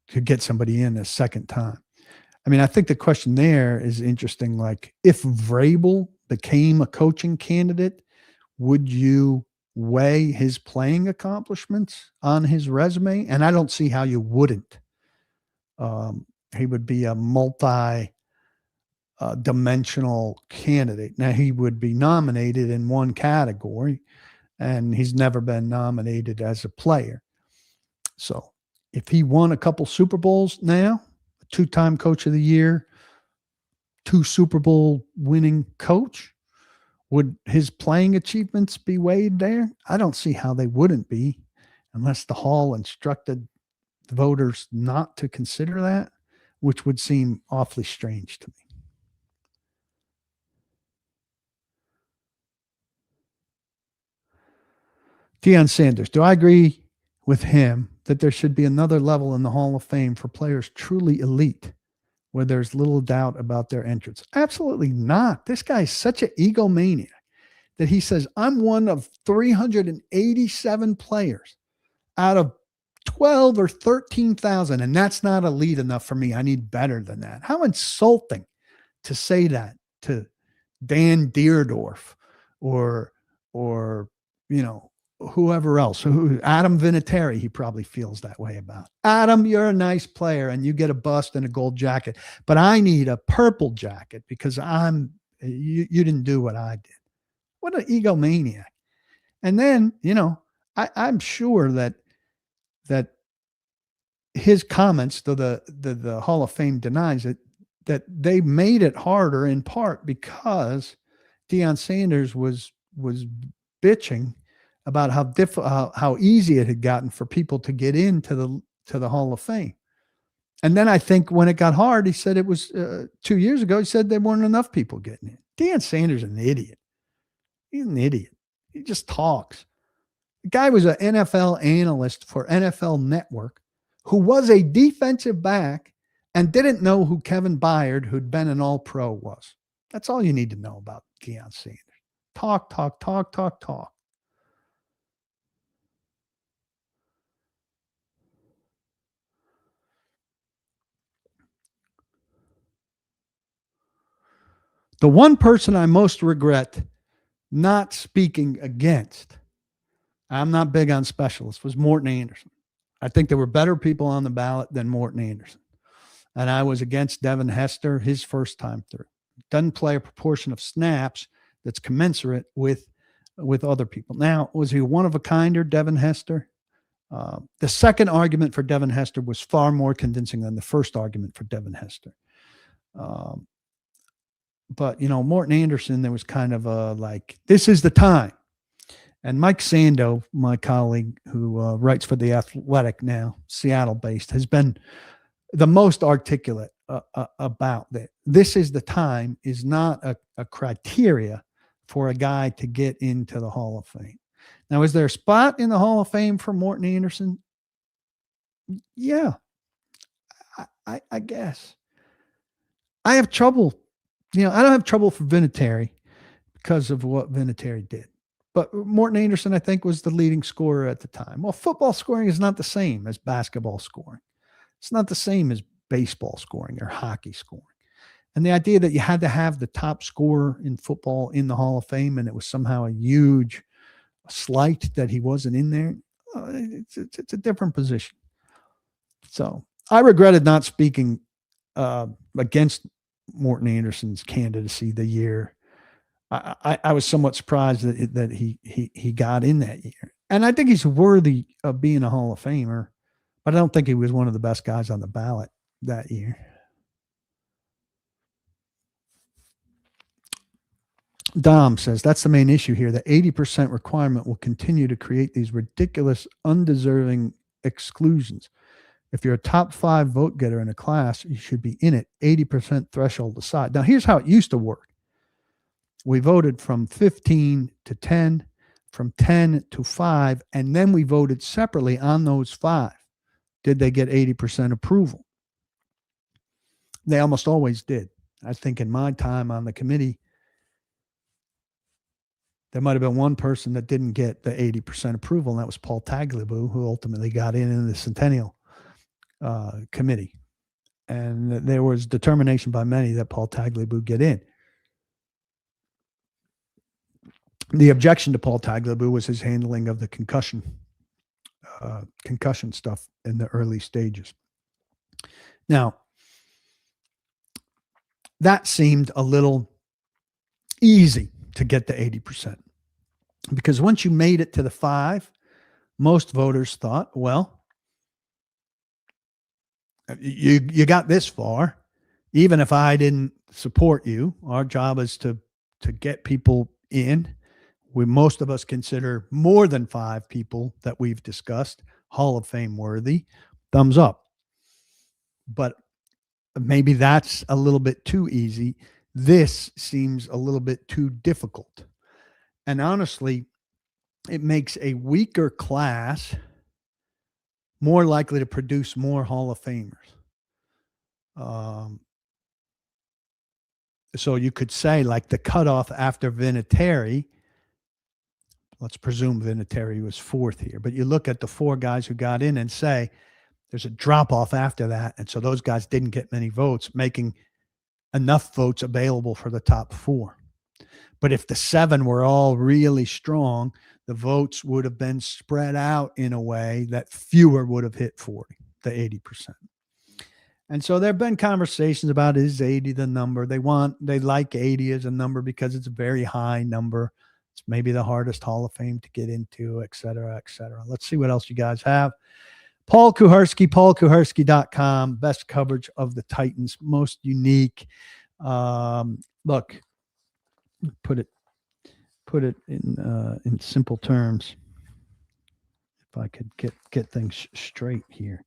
to get somebody in a second time. I mean, I think the question there is interesting. Like, if Vrabel became a coaching candidate, would you weigh his playing accomplishments on his resume? And I don't see how you wouldn't. He would be a multi-dimensional candidate. Now, he would be nominated in one category, and he's never been nominated as a player. So if he won a couple Super Bowls now, 2-time coach of the year, 2 Super Bowl winning coach, would his playing achievements be weighed there? I don't see how they wouldn't be, unless the Hall instructed the voters not to consider that, which would seem awfully strange to me. Deion Sanders, do I agree with him that there should be another level in the Hall of Fame for players truly elite, where there's little doubt about their entrance? Absolutely not. This guy is such an egomaniac that he says, I'm one of 387 players out of 12 or 13,000, and that's not elite enough for me. I need better than that. How insulting to say that to Dan Deerdorf or whoever else, Adam Vinatieri, he probably feels that way about. Adam, you're a nice player and you get a bust and a gold jacket, but I need a purple jacket because you didn't do what I did. What an egomaniac. And then, I'm sure that his comments, though the Hall of Fame denies it, that they made it harder in part because Deion Sanders was bitching about how easy it had gotten for people to get into the Hall of Fame. And then I think when it got hard, he said it was 2 years ago, he said there weren't enough people getting in. Deion Sanders is an idiot. He's an idiot. He just talks. The guy was an NFL analyst for NFL Network who was a defensive back and didn't know who Kevin Byard, who'd been an All-Pro, was. That's all you need to know about Deion Sanders. Talk, talk, talk, talk, talk. The one person I most regret not speaking against, I'm not big on specialists, was Morton Anderson. I think there were better people on the ballot than Morton Anderson. And I was against Devin Hester his first time through. Doesn't play a proportion of snaps that's commensurate with other people. Now, was he one of a kinder, Devin Hester? The second argument for Devin Hester was far more convincing than the first argument for Devin Hester. But, Morton Anderson, there was kind of a like, this is the time. And Mike Sando, my colleague who writes for The Athletic now, Seattle-based, has been the most articulate about that. This is the time is not a criteria for a guy to get into the Hall of Fame. Now, is there a spot in the Hall of Fame for Morton Anderson? Yeah, I guess. I have trouble. I don't have trouble for Vinatieri because of what Vinatieri did. But Morton Anderson, I think, was the leading scorer at the time. Well, football scoring is not the same as basketball scoring. It's not the same as baseball scoring or hockey scoring. And the idea that you had to have the top scorer in football in the Hall of Fame and it was somehow a huge slight that he wasn't in there, it's a different position. So I regretted not speaking against Morton Anderson's candidacy the year. I was somewhat surprised that he got in that year. And I think he's worthy of being a Hall of Famer, but I don't think he was one of the best guys on the ballot that year. Dom says that's the main issue here. The 80% requirement will continue to create these ridiculous, undeserving exclusions. If you're a top 5 vote getter in a class, you should be in it. 80% threshold aside. Now, here's how it used to work. We voted from 15 to 10, from 10 to 5, and then we voted separately on those 5. Did they get 80% approval? They almost always did. I think in my time on the committee, there might have been one person that didn't get the 80% approval, and that was Paul Tagliabue, who ultimately got in the Centennial Committee. And there was determination by many that Paul Tagliabue get in. The objection to Paul Tagliabue was his handling of the concussion stuff in the early stages. Now, that seemed a little easy to get to 80%. Because once you made it to the 5, most voters thought, well, you got this far. Even if I didn't support you, our job is to get people in. Most of us consider more than 5 people that we've discussed Hall of Fame worthy. Thumbs up. But maybe that's a little bit too easy. This seems a little bit too difficult. And honestly, it makes a weaker class more likely to produce more Hall of Famers. So you could say, like, the cutoff after Vinatieri, let's presume Vinatieri was 4th here, but you look at the 4 guys who got in and say there's a drop off after that. And so those guys didn't get many votes, making enough votes available for the top 4. But if the 7 were all really strong, the votes would have been spread out in a way that fewer would have hit 40, the 80%. And so there have been conversations about, is 80 the number? They like 80 as a number because it's a very high number. It's maybe the hardest Hall of Fame to get into, et cetera, et cetera. Let's see what else you guys have. Paul Kuharsky, paulkuharsky.com, best coverage of the Titans, most unique. Look, put it in simple terms. If I could get things straight here.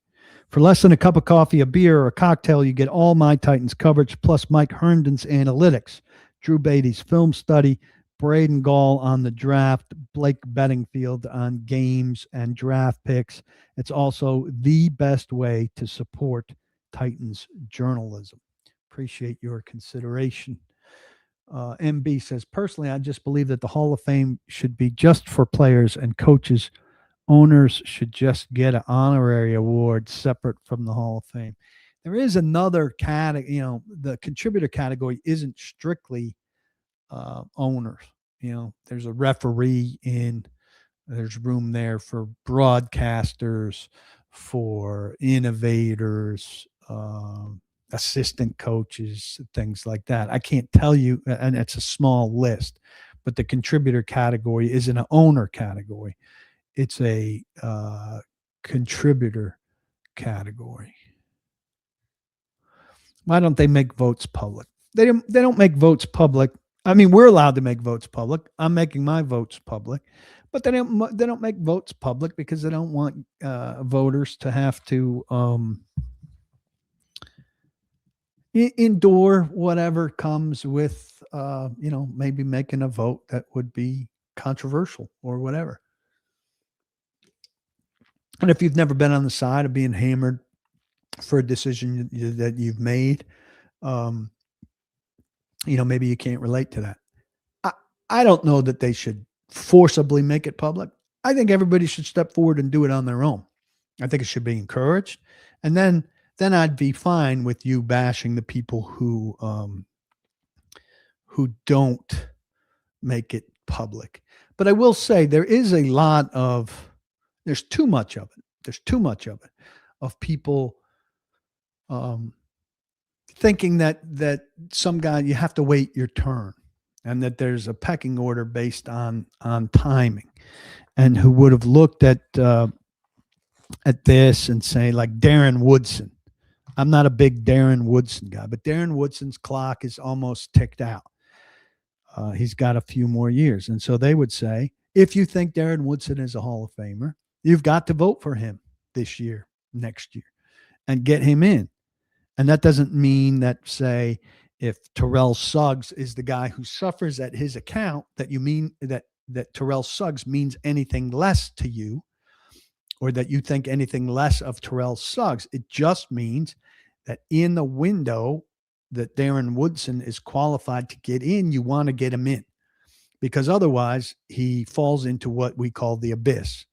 For less than a cup of coffee, a beer, or a cocktail, you get all my Titans coverage, plus Mike Herndon's analytics, Drew Beatty's film study, Braden Gall on the draft, Blake Bedingfield on games and draft picks. It's also the best way to support Titans journalism. Appreciate your consideration. MB says, personally, I just believe that the Hall of Fame should be just for players and coaches. Owners should just get an honorary award separate from the Hall of Fame. There is another category, the contributor category isn't strictly owners. There's a referee there's room there for broadcasters, for innovators, assistant coaches, things like that. I can't tell you, and it's a small list, but the contributor category isn't an owner category. It's a contributor category. Why don't they make votes public? They don't make votes public. I mean, we're allowed to make votes public. I'm making my votes public, but they don't make votes public because they don't want voters to have to endure whatever comes with maybe making a vote that would be controversial or whatever. And if you've never been on the side of being hammered for a decision that you've made, maybe you can't relate to that. I don't know that they should forcibly make it public. I think everybody should step forward and do it on their own. I think it should be encouraged. And then I'd be fine with you bashing the people who don't make it public. But I will say there's too much of it. There's too much of it, of people thinking that some guy, you have to wait your turn, and that there's a pecking order based on timing, and who would have looked at this and say, like Darren Woodson. I'm not a big Darren Woodson guy, but Darren Woodson's clock is almost ticked out. He's got a few more years. And so they would say, if you think Darren Woodson is a Hall of Famer, you've got to vote for him this year, next year, and get him in. And that doesn't mean that, say, if Terrell Suggs is the guy who suffers at his account, that you mean that Terrell Suggs means anything less to you, or that you think anything less of Terrell Suggs. It just means that in the window that Darren Woodson is qualified to get in, you want to get him in, because otherwise he falls into what we call the abyss.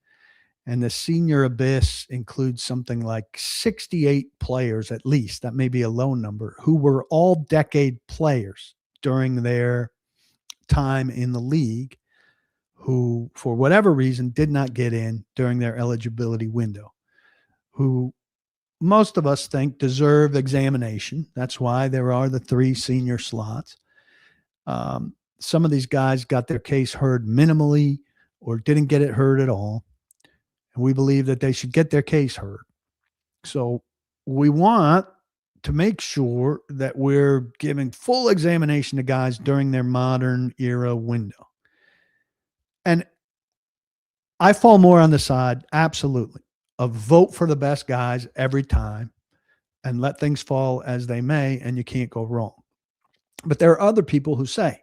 And the senior abyss includes something like 68 players, at least, that may be a low number, who were all decade players during their time in the league, who, for whatever reason, did not get in during their eligibility window, who most of us think deserve examination. That's why there are the 3 senior slots. Some of these guys got their case heard minimally or didn't get it heard at all. And we believe that they should get their case heard. So we want to make sure that we're giving full examination to guys during their modern era window. And I fall more on the side, absolutely, of vote for the best guys every time and let things fall as they may, and you can't go wrong. But there are other people who say,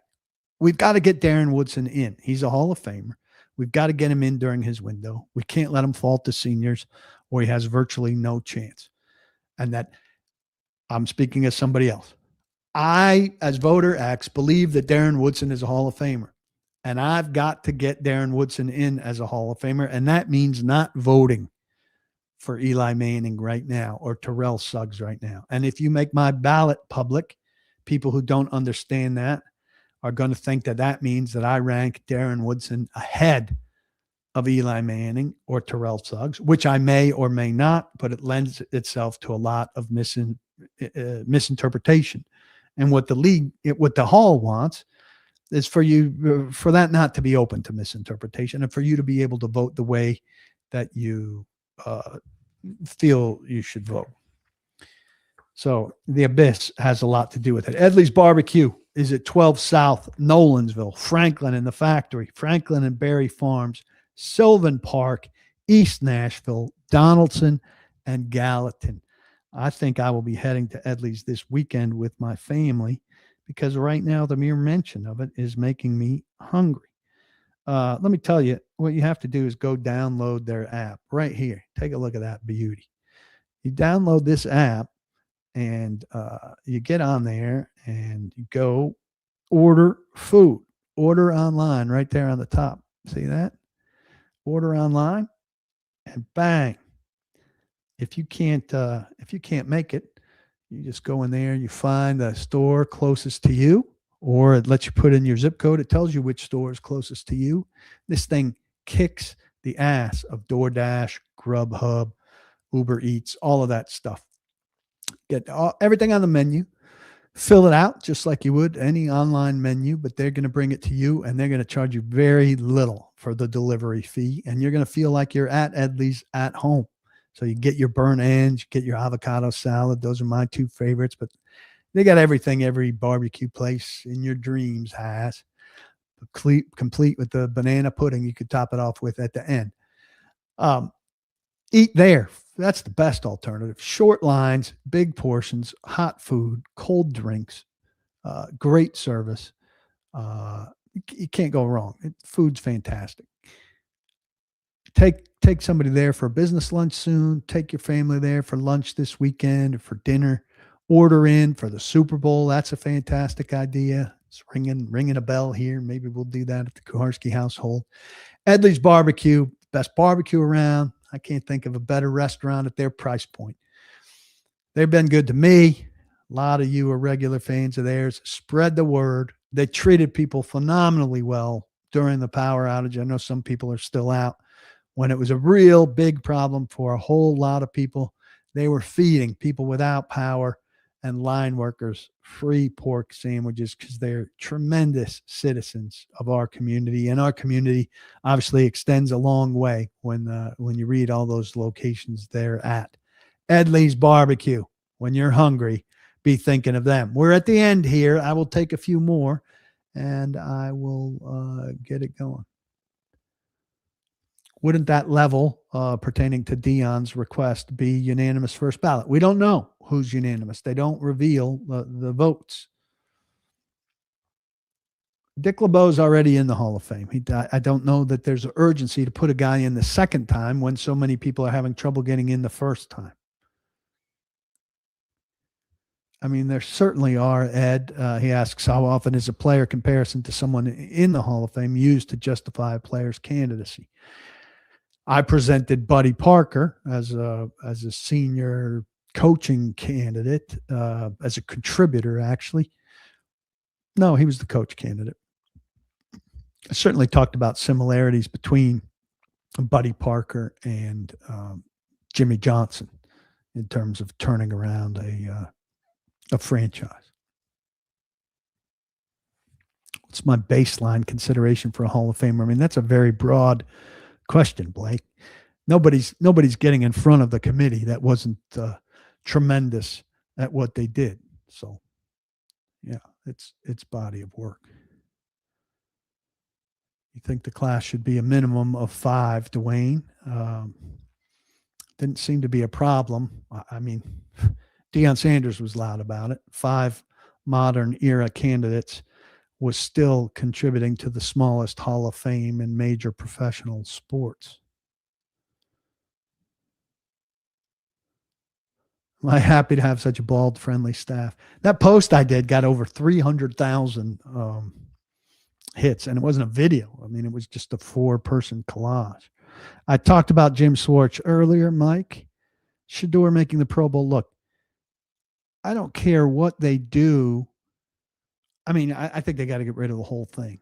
we've got to get Darren Woodson in. He's a Hall of Famer. We've got to get him in during his window. We can't let him fall to seniors, or he has virtually no chance. And that, I'm speaking as somebody else. I, as voter X, believe that Darren Woodson is a Hall of Famer. And I've got to get Darren Woodson in as a Hall of Famer. And that means not voting for Eli Manning right now or Terrell Suggs right now. And if you make my ballot public, people who don't understand that are going to think that that means that I rank Darren Woodson ahead of Eli Manning or Terrell Suggs, which I may or may not, but it lends itself to a lot of misinterpretation. And what the Hall wants is for that not to be open to misinterpretation, and for you to be able to vote the way that you feel you should vote. So the abyss has a lot to do with it. Edley's Barbecue is at 12 South, Nolansville, Franklin and the Factory, Franklin and Berry Farms, Sylvan Park, East Nashville, Donaldson, and Gallatin. I think I will be heading to Edley's this weekend with my family, because right now the mere mention of it is making me hungry. Let me tell you, what you have to do is go download their app right here. Take a look at that beauty. You download this app and you get on there and you go order food, order online right there on the top. See that? Order online and bang. If you can't make it, you just go in there, you find the store closest to you, or it lets you put in your zip code. It tells you which store is closest to you. This thing kicks the ass of DoorDash, Grubhub, Uber Eats, all of that stuff. Get everything on the menu, fill it out just like you would any online menu, but they're going to bring it to you and they're going to charge you very little for the delivery fee. And you're going to feel like you're at Edley's at home. So you get your burnt ends, you get your avocado salad. Those are my two favorites, but they got everything every barbecue place in your dreams has. Complete with the banana pudding you could top it off with at the end. Eat there. That's the best alternative. Short lines, big portions, hot food, cold drinks, great service. You can't go wrong. Food's fantastic. Take somebody there for a business lunch soon. Take your family there for lunch this weekend or for dinner. Order in for the Super Bowl. That's a fantastic idea. It's ringing a bell here. Maybe we'll do that at the Kuharsky household. Edley's Barbecue, best barbecue around. I can't think of a better restaurant at their price point. They've been good to me. A lot of you are regular fans of theirs. Spread the word. They treated people phenomenally well during the power outage. I know some people are still out. When it was a real big problem for a whole lot of people, they were feeding people without power and line workers free pork sandwiches because they're tremendous citizens of our community. And our community obviously extends a long way when you read all those locations they're at. Edley's Barbecue. When you're hungry, be thinking of them. We're at the end here. I will take a few more and I will get it going. Wouldn't that level pertaining to Dion's request be unanimous first ballot? We don't know who's unanimous. They don't reveal the votes. Dick LeBeau's already in the Hall of Fame. I don't know that there's an urgency to put a guy in the second time when so many people are having trouble getting in the first time. I mean, there certainly are, Ed. He asks, how often is a player comparison to someone in the Hall of Fame used to justify a player's candidacy? I presented Buddy Parker as a senior coaching candidate, as a contributor, actually. No, he was the coach candidate. I certainly talked about similarities between Buddy Parker and Jimmy Johnson in terms of turning around a franchise. What's my baseline consideration for a Hall of Famer? I mean, that's a very broad question, Blake. Nobody's getting in front of the committee that wasn't tremendous at what they did. So, yeah, it's body of work. You think the class should be a minimum of 5, Dwayne? Didn't seem to be a problem. I mean, Deion Sanders was loud about it. 5 modern era candidates was still contributing to the smallest Hall of Fame in major professional sports. Am I happy to have such a bald, friendly staff? That post I did got over 300,000 hits, and it wasn't a video. I mean, it was just a 4-person collage. I talked about Jim Schwartz earlier, Mike. Shador making the Pro Bowl. Look, I don't care what they do. I mean, I think they got to get rid of the whole thing.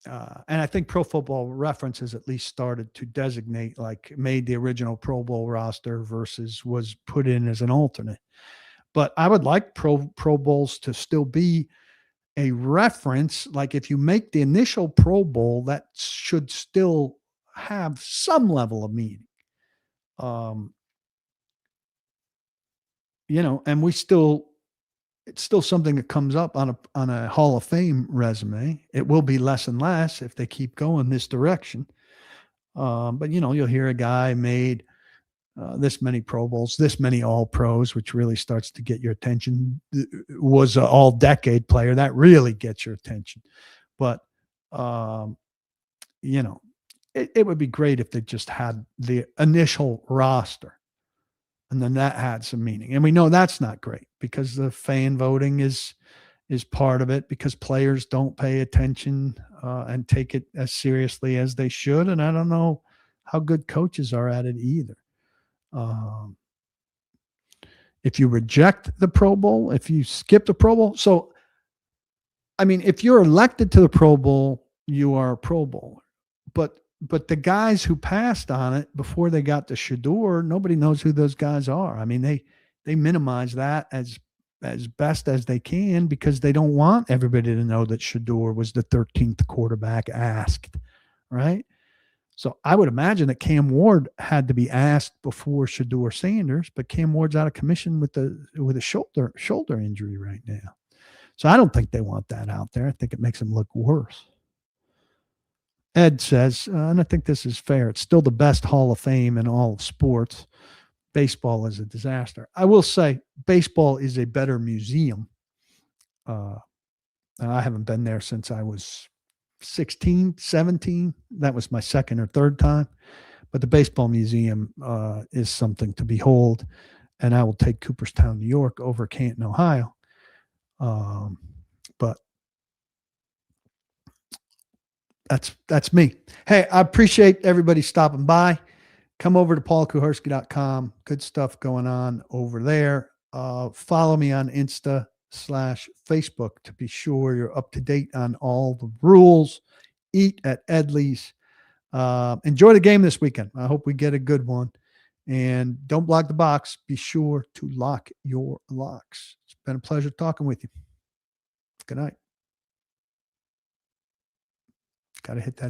And I think Pro Football Reference has at least started to designate, like, made the original Pro Bowl roster versus was put in as an alternate. But I would like Pro Bowls to still be a reference. Like, if you make the initial Pro Bowl, that should still have some level of meaning. And it's still something that comes up on a Hall of Fame resume. It will be less and less if they keep going this direction. But you'll hear a guy made this many Pro Bowls, this many All Pros, which really starts to get your attention. Was an All Decade player that really gets your attention, but um, you know, it would be great if they just had the initial roster, and then that had some meaning. And we know that's not great because the fan voting is part of it, because players don't pay attention and take it as seriously as they should. And I don't know how good coaches are at it either. Um, if you reject the Pro Bowl, if you skip the Pro Bowl, so I mean, if you're elected to the Pro Bowl, you are a Pro Bowler. But the guys who passed on it before they got to Shador, nobody knows who those guys are. I mean, they minimize that as best as they can because they don't want everybody to know that Shador was the 13th quarterback asked, right? So I would imagine that Cam Ward had to be asked before Shador Sanders, but Cam Ward's out of commission with a shoulder injury right now. So I don't think they want that out there. I think it makes them look worse. Ed says, and I think this is fair, it's still the best Hall of Fame in all of sports. Baseball is a disaster. I will say baseball is a better museum. I haven't been there since I was 16, 17. That was my second or third time. But the baseball museum is something to behold. And I will take Cooperstown, New York over Canton, Ohio. But that's me. Hey, I appreciate everybody stopping by. Come over to paulkuharsky.com. Good stuff going on over there. Follow me on Insta/Facebook to be sure you're up to date on all the rules. Eat at Edley's. Enjoy the game this weekend. I hope we get a good one. And don't block the box. Be sure to lock your locks. It's been a pleasure talking with you. Good night. Got to hit that.